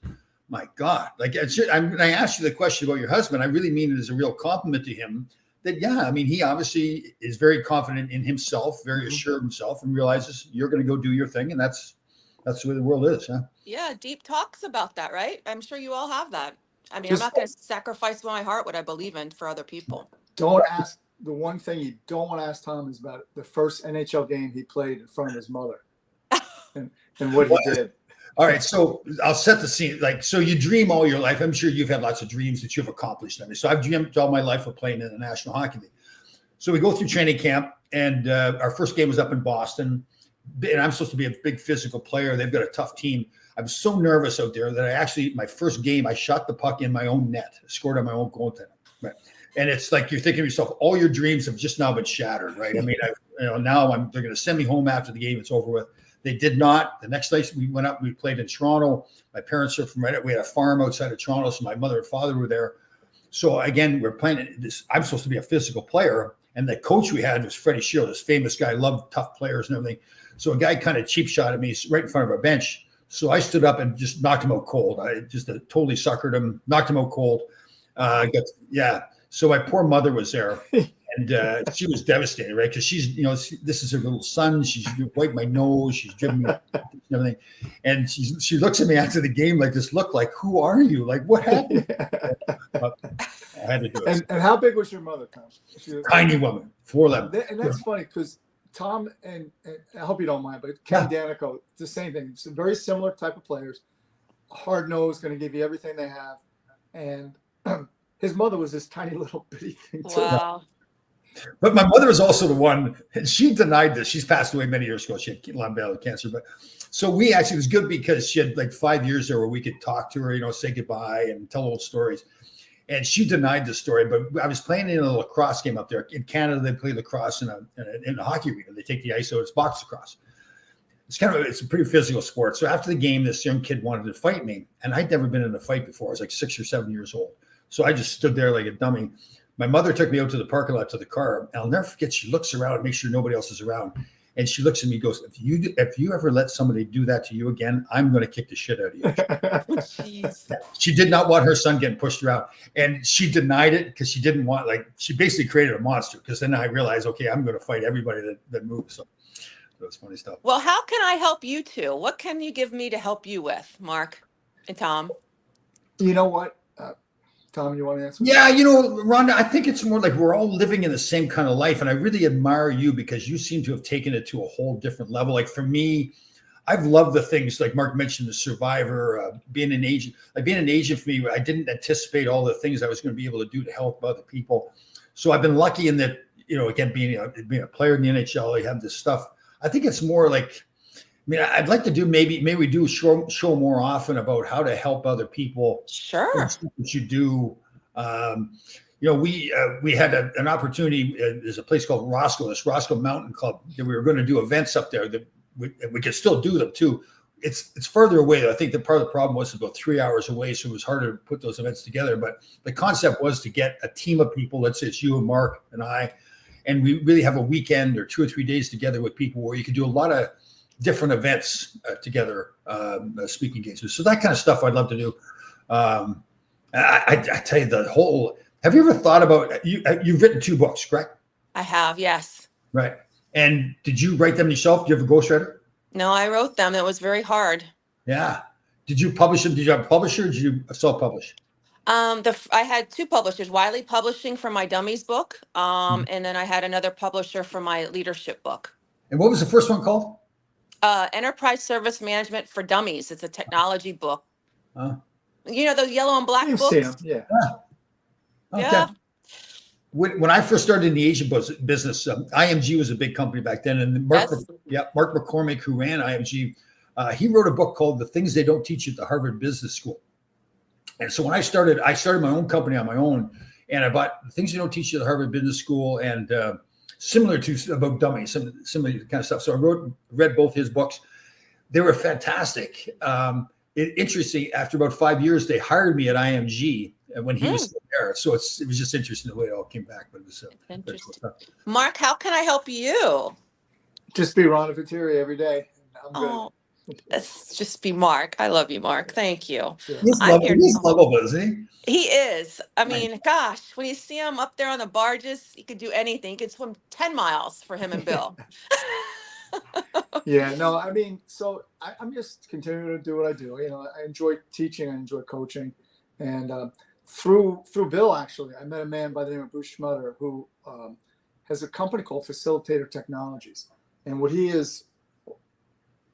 Speaker 2: my God, like when I asked you the question about your husband, I really mean it as a real compliment to him. That he obviously is very confident in himself, very assured of himself, and realizes you're going to go do your thing, and that's the way the world is, huh?
Speaker 1: Yeah, deep talks about that, right? I'm sure you all have that. I mean, I'm not going to sacrifice my heart, what I believe in, for other people.
Speaker 3: Don't ask. The one thing you don't want to ask Tom is about the first NHL game he played in front of his mother, and what he did.
Speaker 2: All right, so I'll set the scene. So you dream all your life. I'm sure you've had lots of dreams that you've accomplished. So I've dreamed all my life of playing in the National Hockey League. So we go through training camp, and our first game was up in Boston. And I'm supposed to be a big physical player. They've got a tough team. I was so nervous out there that my first game, I shot the puck in my own net, scored on my own goaltender. Right. And it's like you're thinking to yourself, all your dreams have just now been shattered, right? I mean, now they're going to send me home after the game. It's over with. They did not. The next night we went up, we played in Toronto. My parents are from we had a farm outside of Toronto, so my mother and father were there. So again, we're playing this. I'm supposed to be a physical player, and the coach we had was Freddie Shield, this famous guy, loved tough players and everything. So a guy kind of cheap shot at me right in front of our bench. So I stood up and just knocked him out cold. I just totally suckered him, knocked him out cold. So my poor mother was there. And she was devastated, right? Because she's, this is her little son. She's wiped my nose. She's driven me and everything. And she looks at me after the game like this look like, who are you? Like, what happened? But I had to do it.
Speaker 3: And how big was your mother, Tom?
Speaker 2: Tiny woman, 4'11".
Speaker 3: And that's funny because Tom and I hope you don't mind, but Ken
Speaker 2: Yeah.
Speaker 3: Danico, it's the same thing. It's a very similar type of players. Hard nosed, going to give you everything they have. And his mother was this tiny little bitty thing too.
Speaker 1: Wow.
Speaker 2: But my mother was also the one, and she denied this. She's passed away many years ago. She had lung cancer. But so we actually, it was good because she had like 5 years there where we could talk to her, you know, say goodbye and tell old stories. And she denied the story. But I was playing in a lacrosse game up there. In Canada, they play lacrosse in a hockey arena. They take the ice out, it's box lacrosse. It's a pretty physical sport. So after the game, this young kid wanted to fight me. And I'd never been in a fight before. I was like 6 or 7 years old. So I just stood there like a dummy. My mother took me out to the parking lot to the car. I'll never forget. She looks around, makes sure nobody else is around. And she looks at me and goes, if you ever let somebody do that to you again, I'm going to kick the shit out of you.
Speaker 1: Jeez.
Speaker 2: She did not want her son getting pushed around. And she denied it because she didn't want, like, she basically created a monster. Because then I realized, okay, I'm going to fight everybody that moves. So that's funny stuff.
Speaker 1: Well, how can I help you two? What can you give me to help you with, Mark and Tom?
Speaker 3: You know what? Tom, you want to answer?
Speaker 2: Yeah, you know, Rhonda, I think it's more like we're all living in the same kind of life. And I really admire you because you seem to have taken it to a whole different level. Like for me, I've loved the things like Mark mentioned, the Survivor, being an agent. Like being an agent for me, I didn't anticipate all the things I was going to be able to do to help other people. So I've been lucky in that, you know, again, being a player in the NHL, I have this stuff. I think it's more like, I mean, I'd like to do maybe we do show more often about how to help other people.
Speaker 1: Sure.
Speaker 2: What you do. You know, we had an opportunity. There's a place called Roscoe Mountain Club, that we were going to do events up there. That we could still do them too. It's further away. I think that part of the problem was about 3 hours away, so it was harder to put those events together. But the concept was to get a team of people. Let's say it's you and Mark and I, and we really have a weekend or 2 or 3 days together with people where you could do a lot of different events together, speaking engagements. So that kind of stuff I'd love to do. I tell you, the whole. Have you ever thought about you've written 2 books, correct?
Speaker 1: I have, yes.
Speaker 2: Right. And did you write them yourself? Do you have a ghostwriter?
Speaker 1: No, I wrote them. It was very hard.
Speaker 2: Yeah. Did you publish them? Did you have a publisher? Or did you self-publish?
Speaker 1: I had 2 publishers, Wiley Publishing for my Dummies book, and then I had another publisher for my leadership book.
Speaker 2: And what was the first one called?
Speaker 1: Enterprise Service Management for Dummies. It's a technology book.
Speaker 2: Oh.
Speaker 1: You know those yellow and black
Speaker 3: You've
Speaker 1: books?
Speaker 3: seen them, yeah.
Speaker 2: Okay.
Speaker 1: Yeah.
Speaker 2: When I first started in the Asian business, IMG was a big company back then, and Mark McCormick, who ran IMG, he wrote a book called "The Things They Don't Teach You at the Harvard Business School." And so when I started my own company on my own, and I bought "The Things They Don't Teach You at the Harvard Business School" and similar to about dummies, some similar kind of stuff. So I read both his books. They were fantastic. Interesting. After about 5 years, they hired me at IMG when he was still there. So it was just interesting the way it all came back. But it was
Speaker 1: interesting. Mark, how can I help you?
Speaker 3: Just be Ron Viteri every day. I'm good.
Speaker 1: Oh, let's just be Mark. I love you, Mark. Thank you.
Speaker 2: He's lovable, isn't he?
Speaker 1: He is. I mean, gosh, when you see him up there on the barges, he could do anything. He could swim 10 miles for him and Bill.
Speaker 3: Yeah, no, I mean, so I'm just continuing to do what I do. You know, I enjoy teaching, I enjoy coaching, and through Bill, actually, I met a man by the name of Bruce Schmutter who has a company called Facilitator Technologies, and what he is,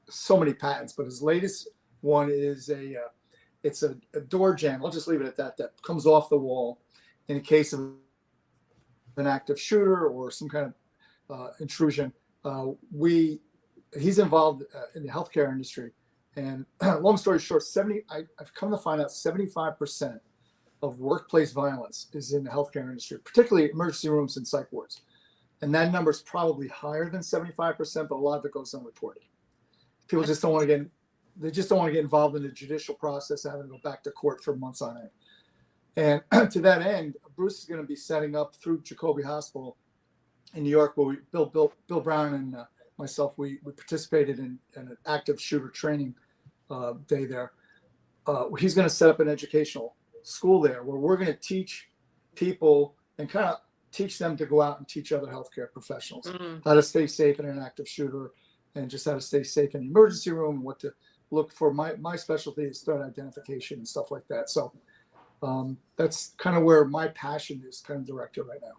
Speaker 3: so many patents, but his latest one is it's a door jamb. I'll just leave it at that. That comes off the wall in a case of an active shooter or some kind of intrusion. He's involved in the healthcare industry, and long story short, I've come to find out 75% of workplace violence is in the healthcare industry, particularly emergency rooms and psych wards, and that number is probably higher than 75%, but a lot of it goes unreported. People just don't want to get involved in the judicial process, having to go back to court for months on end. And to that end, Bruce is going to be setting up through Jacobi Hospital in New York, where Bill Brown and myself, we participated in an active shooter training day there. He's going to set up an educational school there where we're going to teach people and kind of teach them to go out and teach other healthcare professionals how to stay safe in an active shooter and just how to stay safe in the emergency room and what to look for. My specialty is threat identification and stuff like that. So that's kind of where my passion is kind of directed right now.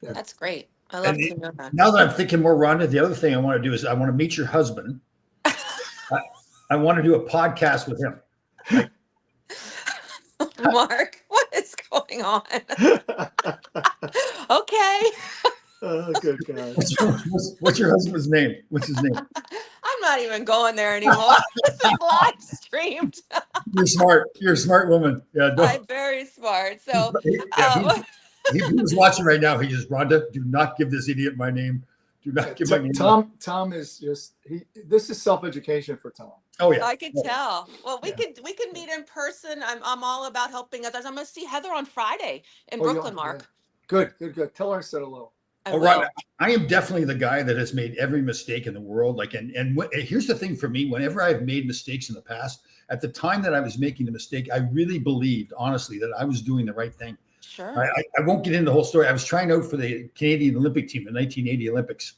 Speaker 3: Yeah.
Speaker 1: That's great. I love
Speaker 2: And
Speaker 1: to know that.
Speaker 2: now that I'm thinking more, Rhonda, the other thing I want to do is I want to meet your husband. I want to do a podcast with him.
Speaker 1: Mark, what is going on? Okay.
Speaker 3: Oh, good God.
Speaker 2: What's your husband's name? What's his name?
Speaker 1: I'm not even going there anymore. This is live streamed.
Speaker 2: You're smart. You're a smart woman. Yeah,
Speaker 1: I'm very smart. So,
Speaker 2: he was watching right now. He just, Rhonda, do not give this idiot my name. Do not give my name.
Speaker 3: Tom is just this is self-education for Tom.
Speaker 2: Oh yeah.
Speaker 1: I can tell. Well, we can meet in person. I'm all about helping others. I'm going to see Heather on Friday in Brooklyn, Mark.
Speaker 3: Yeah. Good. Tell her I said hello.
Speaker 2: Rhonda, I am definitely the guy that has made every mistake in the world. Like, and here's the thing for me: whenever I've made mistakes in the past, at the time that I was making the mistake, I really believed, honestly, that I was doing the right thing.
Speaker 1: Sure.
Speaker 2: I won't get into the whole story. I was trying out for the Canadian Olympic team, the 1980 Olympics,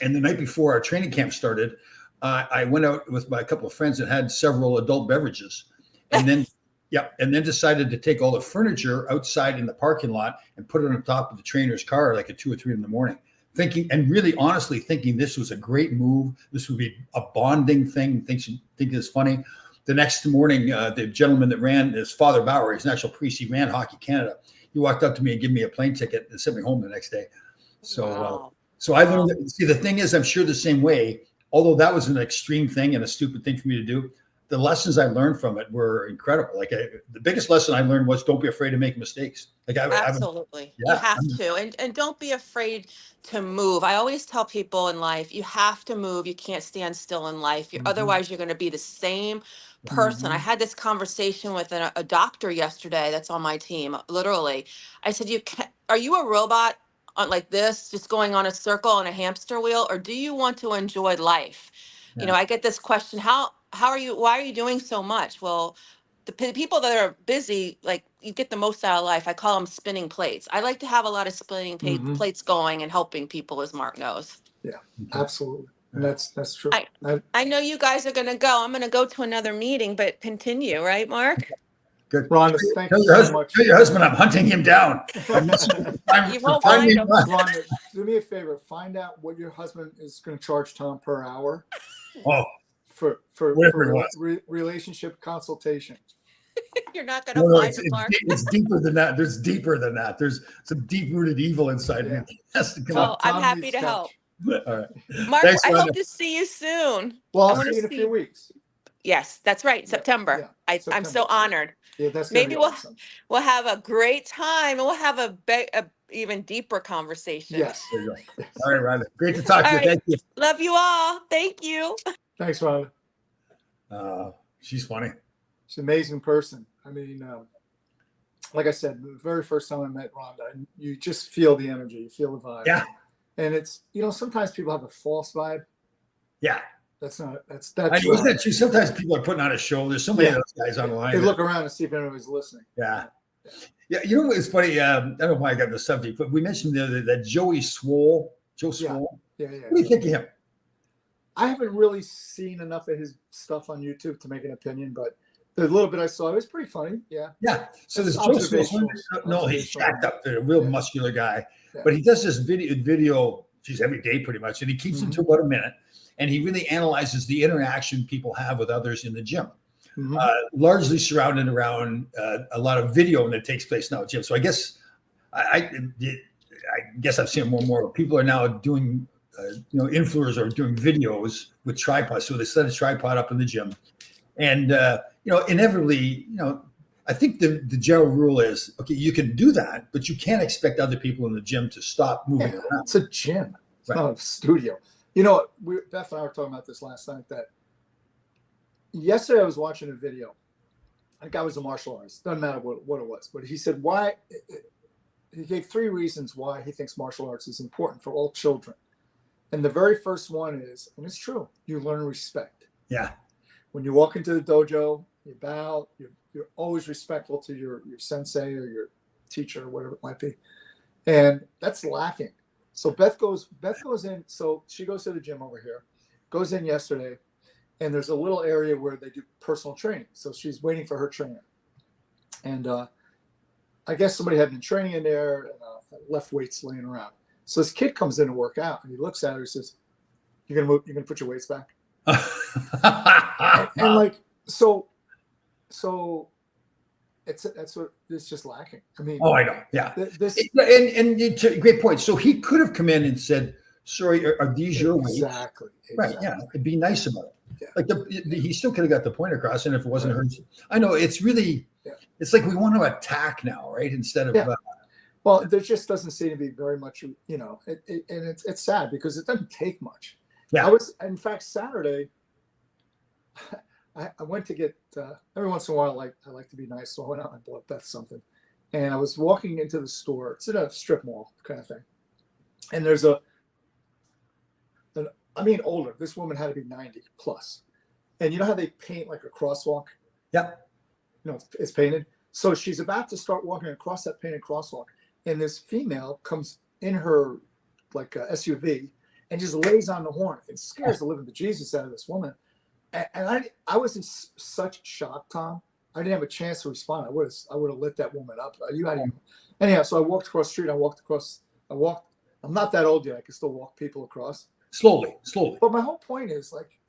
Speaker 2: and the night before our training camp started, I went out with a couple of friends and had several adult beverages, and then. Yeah, and then decided to take all the furniture outside in the parking lot and put it on top of the trainer's car like at 2 or 3 in the morning, thinking and really honestly thinking this was a great move. This would be a bonding thing. Thinking it's funny. The next morning, the gentleman that ran, his Father Bauer, he's an actual priest. He ran Hockey Canada. He walked up to me and gave me a plane ticket and sent me home the next day. So,
Speaker 1: wow.
Speaker 2: So I learned that. See, the thing is, I'm sure the same way. Although that was an extreme thing and a stupid thing for me to do, the lessons I learned from it were incredible. Like the biggest lesson I learned was don't be afraid to make mistakes. Like
Speaker 1: absolutely, you have to, and don't be afraid to move. I always tell people in life, you have to move. You can't stand still in life. Otherwise, you're going to be the same person. I had this conversation with a doctor yesterday. That's on my team. Literally, I said, are you a robot on like this, just going on a circle on a hamster wheel, or do you want to enjoy life?
Speaker 2: Yeah.
Speaker 1: You know, I get this question, why are you doing so much? Well, the people that are busy, like you get the most out of life. I call them spinning plates. I like to have a lot of spinning plates going and helping people, as Mark knows.
Speaker 3: Yeah, absolutely. And that's true.
Speaker 1: I know you guys are going to go. I'm going to go to another meeting, but continue, right, Mark?
Speaker 2: Good.
Speaker 3: Rhonda, thank you so much.
Speaker 2: Tell your husband I'm hunting him down.
Speaker 1: You won't find him.
Speaker 3: Rhonda, do me a favor. Find out what your husband is going to charge Tom per hour.
Speaker 2: Oh,
Speaker 3: for relationship consultation.
Speaker 1: You're not going to find it, Mark.
Speaker 2: It's deeper than that. There's deeper than that. There's some deep-rooted evil inside me.
Speaker 1: Well, I'm happy to help.
Speaker 2: All right.
Speaker 1: Mark,
Speaker 2: Thanks,
Speaker 1: I hope to see you soon.
Speaker 3: Well, I'll see you in a few weeks.
Speaker 1: Yes, that's right. September. Yeah, I'm so honored.
Speaker 3: Yeah, that's
Speaker 1: maybe
Speaker 3: awesome.
Speaker 1: we'll have a great time, and we'll have a even deeper conversation.
Speaker 3: Yes.
Speaker 2: All right, Rhonda. Great to talk to you. Thank you.
Speaker 1: Love you all. Thank you.
Speaker 3: Thanks, Rhonda.
Speaker 2: She's funny.
Speaker 3: She's an amazing person. I mean, like I said, the very first time I met Rhonda, and you just feel the energy, you feel the vibe.
Speaker 2: Yeah.
Speaker 3: And it's, sometimes people have a false vibe.
Speaker 2: Yeah.
Speaker 3: That's
Speaker 2: I know that too. Sometimes people are putting on a show. There's so many of those guys online.
Speaker 3: They look around and see if anybody's listening.
Speaker 2: Yeah. Yeah. You know what's funny? I don't know why I got the subject, but we mentioned the other that Joe Swoll.
Speaker 3: Yeah.
Speaker 2: What do you think of him?
Speaker 3: I haven't really seen enough of his stuff on YouTube to make an opinion, but the little bit I saw, it was pretty funny. Yeah.
Speaker 2: Yeah. So there's Joe Swoll. No, he's jacked up. They're a real muscular guy, but he does this video, geez, every day pretty much, and he keeps them to about a minute. And he really analyzes the interaction people have with others in the gym, largely surrounded around a lot of video that takes place now at gym. So I guess I guess I've seen more and more people are now doing, influencers are doing videos with tripods. So they set a tripod up in the gym, and inevitably, I think the general rule is, okay, you can do that, but you can't expect other people in the gym to stop moving around.
Speaker 3: It's a gym. It's not a studio. Beth and I were talking about this last night, that yesterday I was watching a video. The guy was a martial artist. Doesn't matter what it was. But he said he gave 3 reasons why he thinks martial arts is important for all children. And the very first one is, and it's true, you learn respect.
Speaker 2: Yeah.
Speaker 3: When you walk into the dojo, you bow, you're always respectful to your sensei or your teacher or whatever it might be. And that's lacking. So Beth goes in. So she goes to the gym over here, goes in yesterday, and there's a little area where they do personal training. So she's waiting for her trainer. And I guess somebody had been training in there and left weights laying around. So this kid comes in to work out, and he looks at her and says, "You're gonna move. You're gonna put your weights back." And like so that's what it's just lacking. I mean,
Speaker 2: oh, I know. Yeah.
Speaker 3: this
Speaker 2: And it's a great point. So he could have come in and said, "Sorry, are these your weights?"
Speaker 3: exactly.
Speaker 2: Right. Yeah. It'd be nice about it.
Speaker 3: Yeah.
Speaker 2: Like he still could have got the point across. And if it wasn't her, I know it's really,
Speaker 3: Yeah.
Speaker 2: it's like we want to attack now, right? Instead of,
Speaker 3: Yeah. Well, there just doesn't seem to be very much, and it's sad because it doesn't take much.
Speaker 2: Yeah.
Speaker 3: I was, in fact, Saturday, I went to get, every once in a while, I like to be nice. So I went out and bought Beth something. And I was walking into the store. It's in a strip mall kind of thing. And there's older. This woman had to be 90 plus. And you know how they paint like a crosswalk?
Speaker 2: yeah.
Speaker 3: It's painted. So she's about to start walking across that painted crosswalk. And this female comes in her like SUV and just lays on the horn. It scares the living bejesus out of this woman. And I was in such shock, Tom. I didn't have a chance to respond. I would have lit that woman up. Anyhow, so I walked across the street. I'm not that old yet. I can still walk people across.
Speaker 2: Slowly.
Speaker 3: But my whole point is like,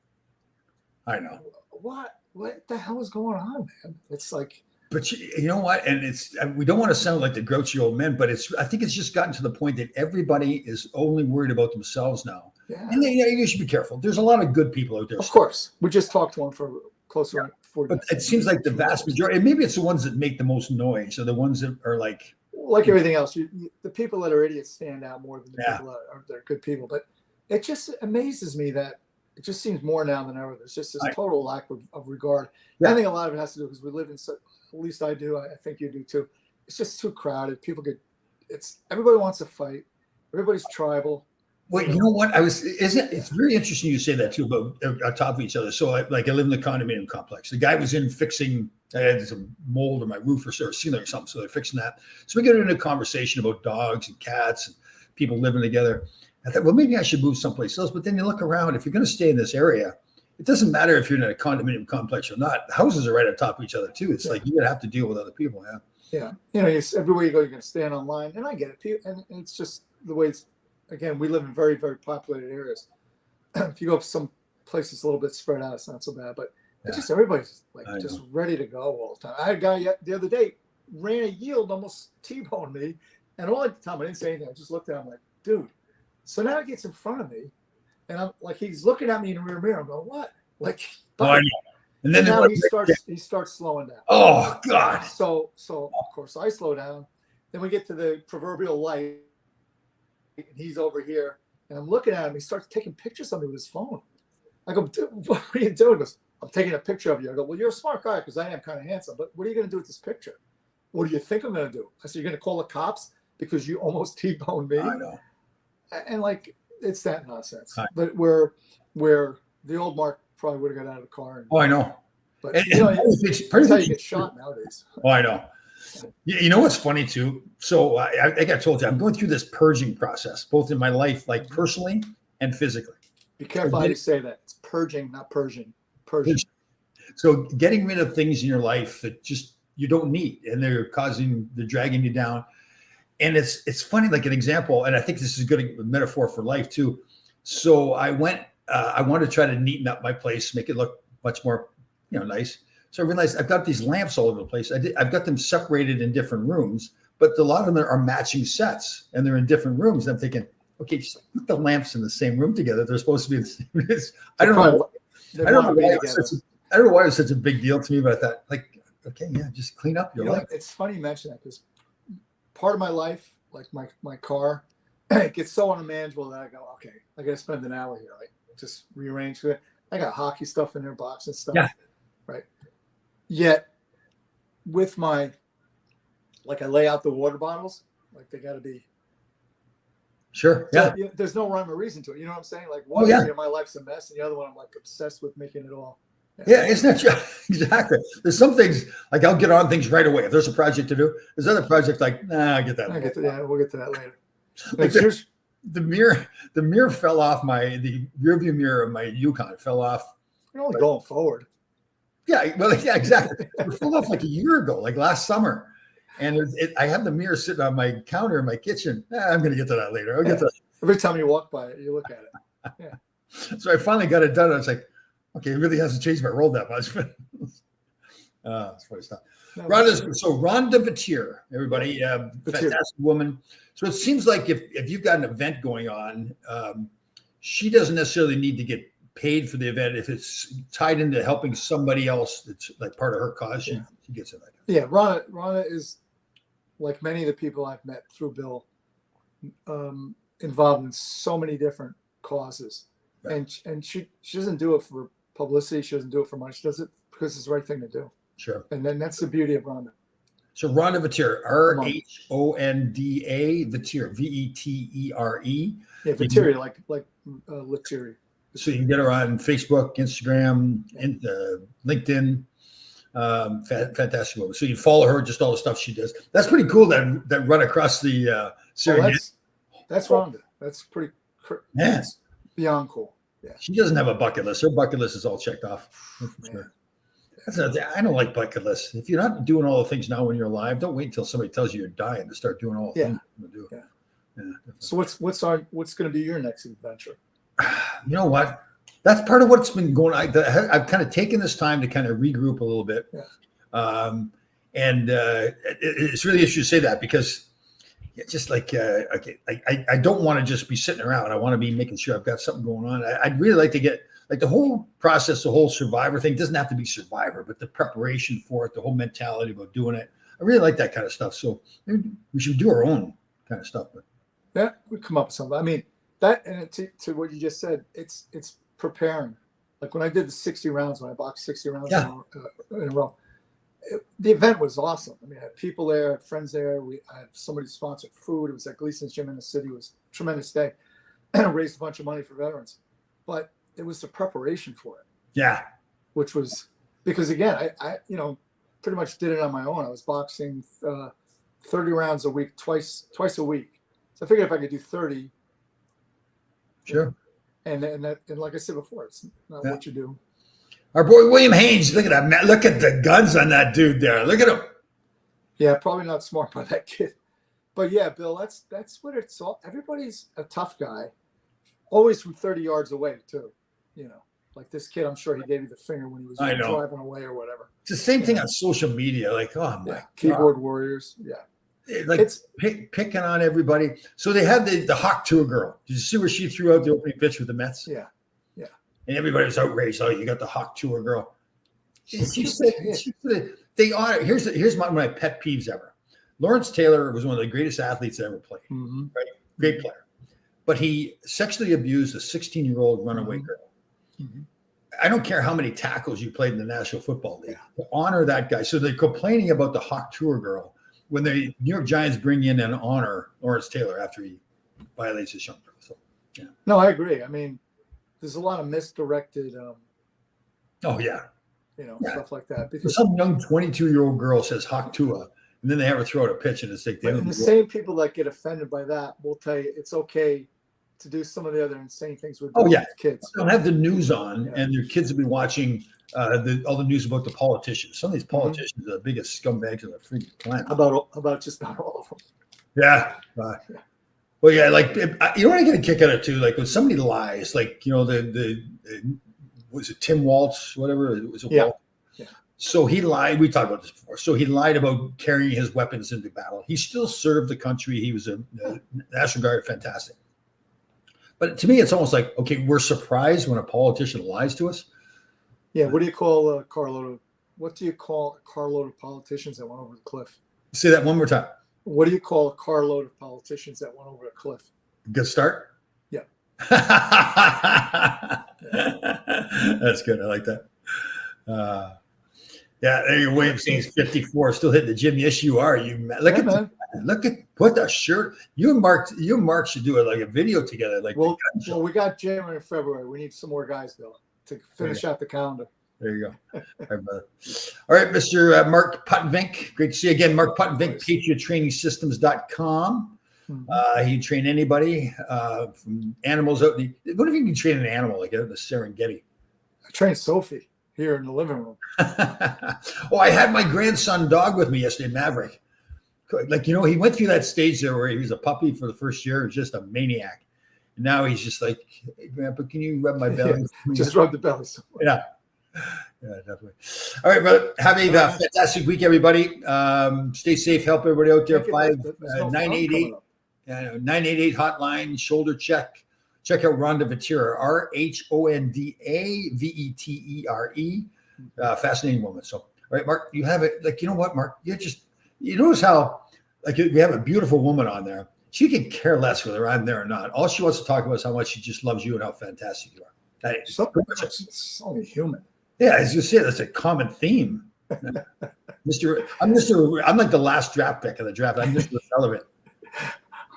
Speaker 2: I know.
Speaker 3: what the hell is going on, man? It's like,
Speaker 2: But you know what? And we don't want to sound like the grouchy old men, but I think it's just gotten to the point that everybody is only worried about themselves now.
Speaker 3: yeah.
Speaker 2: And you should be careful. There's a lot of good people out there.
Speaker 3: Of course, we just talked to one for close to 40
Speaker 2: But
Speaker 3: minutes.
Speaker 2: it seems like the vast majority, and maybe it's the ones that make the most noise, or the ones that are like
Speaker 3: everything else, the people that are idiots stand out more than the
Speaker 2: Yeah.
Speaker 3: people that are good people. But it just amazes me that it just seems more now than ever. There's just this total lack of regard.
Speaker 2: Yeah.
Speaker 3: I think a lot of it has to do because we live in, at least I do. I think you do too. It's just too crowded. Everybody wants to fight. Everybody's tribal.
Speaker 2: Well, you know what? It's very interesting you say that too, about on top of each other. So I live in the condominium complex. The guy was in fixing, I had some mold on my roof or ceiling or something. So they're fixing that. So we get into a conversation about dogs and cats and people living together. I thought, well, maybe I should move someplace else. But then you look around, if you're going to stay in this area, it doesn't matter if you're in a condominium complex or not. The houses are right on top of each other too. It's like you're going to have to deal with other people. Yeah.
Speaker 3: Yeah. Everywhere you go, you're going to stand online. And I get it. And it's just the way again, we live in very, very populated areas. If you go some places a little bit spread out, it's not so bad. But it's just everybody's just ready to go all the time. I had a guy the other day ran a yield, almost T-boned me. And all the time, I didn't say anything. I just looked at him like, dude. So now he gets in front of me. And I'm like, he's looking at me in the rear mirror. I'm going, what? Like,
Speaker 2: I know. And then
Speaker 3: now he starts slowing down.
Speaker 2: Oh God.
Speaker 3: So of course I slow down. Then we get to the proverbial light. And he's over here, and I'm looking at him. He starts taking pictures of me with his phone. I go, dude, what are you doing? He goes, I'm taking a picture of you. I go, well, you're a smart guy because I am kind of handsome, but what are you going to do with this picture? What do you think I'm going to do? I said, you're going to call the cops because you almost T-boned me?
Speaker 2: I know.
Speaker 3: And like, it's that nonsense.
Speaker 2: Right.
Speaker 3: But where the old Mark probably would have got out of the car.
Speaker 2: Oh, I know.
Speaker 3: But
Speaker 2: And
Speaker 3: that's how you get shot nowadays.
Speaker 2: Oh, I know. You know what's funny too? So I think I told you, I'm going through this purging process, both in my life, like personally and physically.
Speaker 3: Be careful how you say that. It's purging, not Persian. Purging.
Speaker 2: So getting rid of things in your life that just you don't need, and they're dragging you down. And it's funny, like an example, and I think this is a good metaphor for life too. So I wanted to try to neaten up my place, make it look much more, nice. So I realized I've got these lamps all over the place. I've got them separated in different rooms, but a lot of them are matching sets, and they're in different rooms. I'm thinking, okay, just put the lamps in the same room together. They're supposed to be the same. I don't know why it was such a big deal to me, but I thought, like, okay, yeah, just clean up your life.
Speaker 3: It's funny you mention that because part of my life, like my car, it gets so unmanageable that I go, okay, I got to spend an hour here, like just rearrange it. I got hockey stuff in there, boxing stuff, right? Yet, with I lay out the water bottles, like they got to be.
Speaker 2: Sure.
Speaker 3: So,
Speaker 2: Yeah.
Speaker 3: There's no rhyme or reason to it. You know what I'm saying? Like one area of my life's a mess, and the other one I'm like obsessed with making it all.
Speaker 2: Yeah, it's not exactly. There's some things like I'll get on things right away. If there's a project to do, there's other projects like, nah, I get that.
Speaker 3: We'll get to that later.
Speaker 2: Like the mirror fell off the rearview mirror of my Yukon fell off.
Speaker 3: You're only going forward.
Speaker 2: Yeah, well, yeah, exactly. It fell off like a year ago, like last summer. And I have the mirror sitting on my counter in my kitchen. I'm going to get to that later. I'll get to that.
Speaker 3: Every time you walk by it, you look at it. Yeah.
Speaker 2: So I finally got it done. I was like, okay, it really hasn't changed my role that much. It's funny stuff.
Speaker 3: No,
Speaker 2: Rhonda Vatier, everybody, fantastic woman. So it seems like if you've got an event going on, she doesn't necessarily need to get paid for the event. If it's tied into helping somebody else that's like part of her cause, she gets it.
Speaker 3: Yeah, Rhonda is, like many of the people I've met through Bill, involved in so many different causes. Right. And she doesn't do it for publicity. She doesn't do it for money. She does it because it's the right thing to do.
Speaker 2: Sure.
Speaker 3: And then that's the beauty of Rhonda.
Speaker 2: So Rhonda Vatier, RHONDA Vatier, VETERE.
Speaker 3: Yeah, Vatier, like Lettieri.
Speaker 2: So you can get her on Facebook, Instagram, and LinkedIn. Fantastic woman. So you follow her, just all the stuff she does. That's pretty cool. That run across the series.
Speaker 3: That's Rhonda. That's pretty. That's beyond cool. Yeah.
Speaker 2: She doesn't have a bucket list. Her bucket list is all checked off. Sure. I don't like bucket lists. If you're not doing all the things now when you're alive, don't wait until somebody tells you you're dying to start doing all the things you're going to do.
Speaker 3: Yeah. So what's going to be your next adventure?
Speaker 2: You know what? That's part of what's been going on. I've kind of taken this time to kind of regroup a little bit. Yeah. It's really interesting to say that because it's just like, okay, I don't want to just be sitting around. I want to be making sure I've got something going on. I'd really like to get like the whole process, the whole Survivor thing doesn't have to be Survivor, but the preparation for it, the whole mentality about doing it. I really like that kind of stuff. So maybe we should do our own kind of stuff. But
Speaker 3: yeah, we come up with something. I mean, that and to what you just said, it's preparing. Like when I did the 60 rounds, when I boxed 60 rounds in a row, the event was awesome. I mean, I had people there, I had friends there. I had somebody sponsored food. It was at Gleason's Gym in the city. It was a tremendous day. Raised a bunch of money for veterans. But it was the preparation for it. Yeah. Which was because again, I pretty much did it on my own. I was boxing 30 rounds a week, twice a week. So I figured if I could do 30.
Speaker 2: Sure.
Speaker 3: And like I said before, it's not what you do.
Speaker 2: Our boy William Haynes, look at that man. Look at the guns on that dude there. Look at him.
Speaker 3: Yeah, probably not smart by that kid. But yeah, Bill, that's what it's all. Everybody's a tough guy. Always from 30 yards away, too. Like this kid, I'm sure he gave you the finger when he was driving away or whatever.
Speaker 2: It's the same thing on social media. Like, oh my
Speaker 3: keyboard warriors. Yeah.
Speaker 2: Like it's picking on everybody. So they had the Hawk Tour girl. Did you see where she threw out the opening pitch with the Mets?
Speaker 3: Yeah.
Speaker 2: And everybody was outraged. Oh, you got the Hawk Tour girl. She said, they honor. Here's one of my pet peeves ever. Lawrence Taylor was one of the greatest athletes that ever played. Mm-hmm. Right? Great player. But he sexually abused a 16-year-old runaway girl. Mm-hmm. I don't care how many tackles you played in the National Football League. To honor that guy. So they're complaining about the Hawk Tour girl when the New York Giants bring in and honor Lawrence Taylor after he violates his young girl. So, yeah.
Speaker 3: No, I agree. I mean, there's a lot of misdirected. Stuff like that. Because
Speaker 2: some young 22-year-old girl says Hawk Tua, and then they have her throw out a pitch, and it's like
Speaker 3: the same people that get offended by that will tell you it's okay to do some of the other insane things with kids.
Speaker 2: They'll have the news on, and their kids will be watching all the news about the politicians. Some of these politicians are the biggest scumbags on the freaking planet.
Speaker 3: About just about all of them.
Speaker 2: Yeah. Well, yeah, like you know what I get a kick out of too, like when somebody lies, like the was it Tim Waltz, whatever it was. Waltz. Yeah. So he lied. We talked about this before. So he lied about carrying his weapons into battle. He still served the country. He was a National Guard, fantastic. But to me, it's almost like, okay, we're surprised when a politician lies to us.
Speaker 3: Yeah. What do you call a carload of politicians that went over the cliff?
Speaker 2: Say that one more time.
Speaker 3: What do you call a carload of politicians that went over a cliff?
Speaker 2: Good start?
Speaker 3: Yeah.
Speaker 2: That's good. I like that. There you William Haynes, 54, still hitting the gym. Yes, you are. Look at put the shirt. You and Mark should do like a video together. Like
Speaker 3: well, we got January and February. We need some more guys, Bill, to finish out the calendar.
Speaker 2: There you go. All right, Mr. Mark Puttenvink. Great to see you again. Mark Puttenvink, PatriotTrainingSystems.com. He can train anybody from animals out. What if you can train an animal like out in the Serengeti?
Speaker 3: I trained Sophie here in the living room.
Speaker 2: I had my grandson dog with me yesterday, Maverick. like, he went through that stage there where he was a puppy for the first year, just a maniac. And now he's just like, hey, Grandpa, can you rub my belly?
Speaker 3: Just rub the belly somewhere.
Speaker 2: Yeah. Yeah, definitely. All right, brother. Have a fantastic week, everybody. Stay safe. Help everybody out there. 988 hotline, shoulder check. Check out Rhonda Vetera, RHONDA VETERE. Fascinating woman. So, all right, Mark, you have it. Like, you know what, Mark? You notice how, like, we have a beautiful woman on there. She can care less whether I'm there or not. All she wants to talk about is how much she just loves you and how fantastic you are.
Speaker 3: It's only human.
Speaker 2: Yeah, as you say, that's a common theme. I'm like the last draft pick of the draft. I'm Mr. Irrelevant.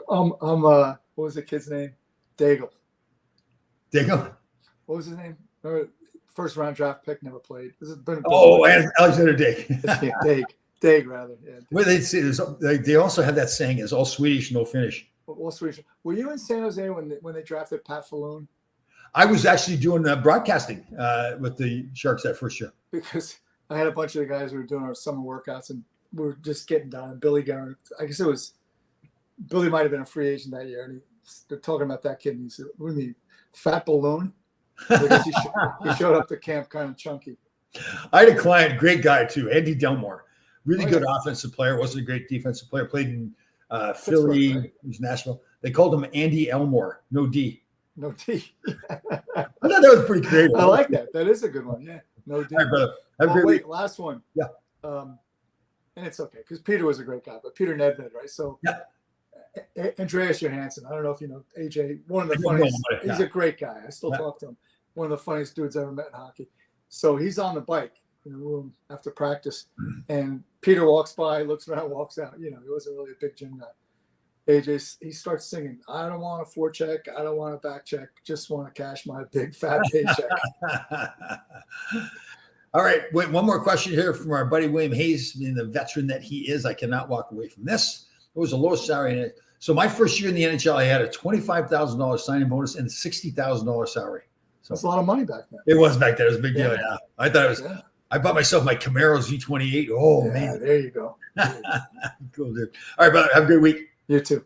Speaker 3: What was the kid's name? Daigle.
Speaker 2: Daigle?
Speaker 3: What was his name? Remember, first round draft pick, never played. This has been
Speaker 2: Alexander Daig.
Speaker 3: Daig, rather. Yeah.
Speaker 2: Well, they also have that saying, "Is all Swedish, no Finnish."
Speaker 3: All Swedish. Were you in San Jose when they drafted Pat Falloon?
Speaker 2: I was actually doing broadcasting with the Sharks that first year.
Speaker 3: Because I had a bunch of the guys who were doing our summer workouts, and we were just getting done. And Billy Guerin, I guess Billy might have been a free agent that year, and they're talking about that kid, and he said, "What do you mean, fat balloon?" Because he showed up to camp kind of chunky.
Speaker 2: I had a client, great guy too, Andy Delmore, really good offensive player, wasn't a great defensive player, played in Philly, right? He was Nashville. They called him Andy Elmore, no D.
Speaker 3: No D.
Speaker 2: I thought that was pretty creative.
Speaker 3: I like that. That is a good one. Yeah. No D.
Speaker 2: All right, brother. Have a great week.
Speaker 3: Last one.
Speaker 2: Yeah.
Speaker 3: And it's okay because Peter was a great guy, but Peter Nedved, right? So
Speaker 2: yeah.
Speaker 3: Andreas Johansson. I don't know if you know AJ. One of the funniest. He's a great guy. I still talk to him. One of the funniest dudes I ever met in hockey. So he's on the bike in the room after practice, and Peter walks by, looks around, walks out. He wasn't really a big gym guy. AJ, he starts singing, "I don't want a forecheck, I don't want a back check, just want to cash my big fat paycheck."
Speaker 2: All right, wait, one more question here from our buddy William Hayes, being the veteran that he is. I cannot walk away from this. It was a low salary. So my first year in the NHL, I had a $25,000 signing bonus and $60,000 salary. So
Speaker 3: that's a lot of money back then.
Speaker 2: It was back then. It was a big deal. Yeah, I thought it was. Yeah. I bought myself my Camaro Z28. Oh man,
Speaker 3: there you go.
Speaker 2: Cool, dude. All right, brother. Have a great week.
Speaker 3: You too.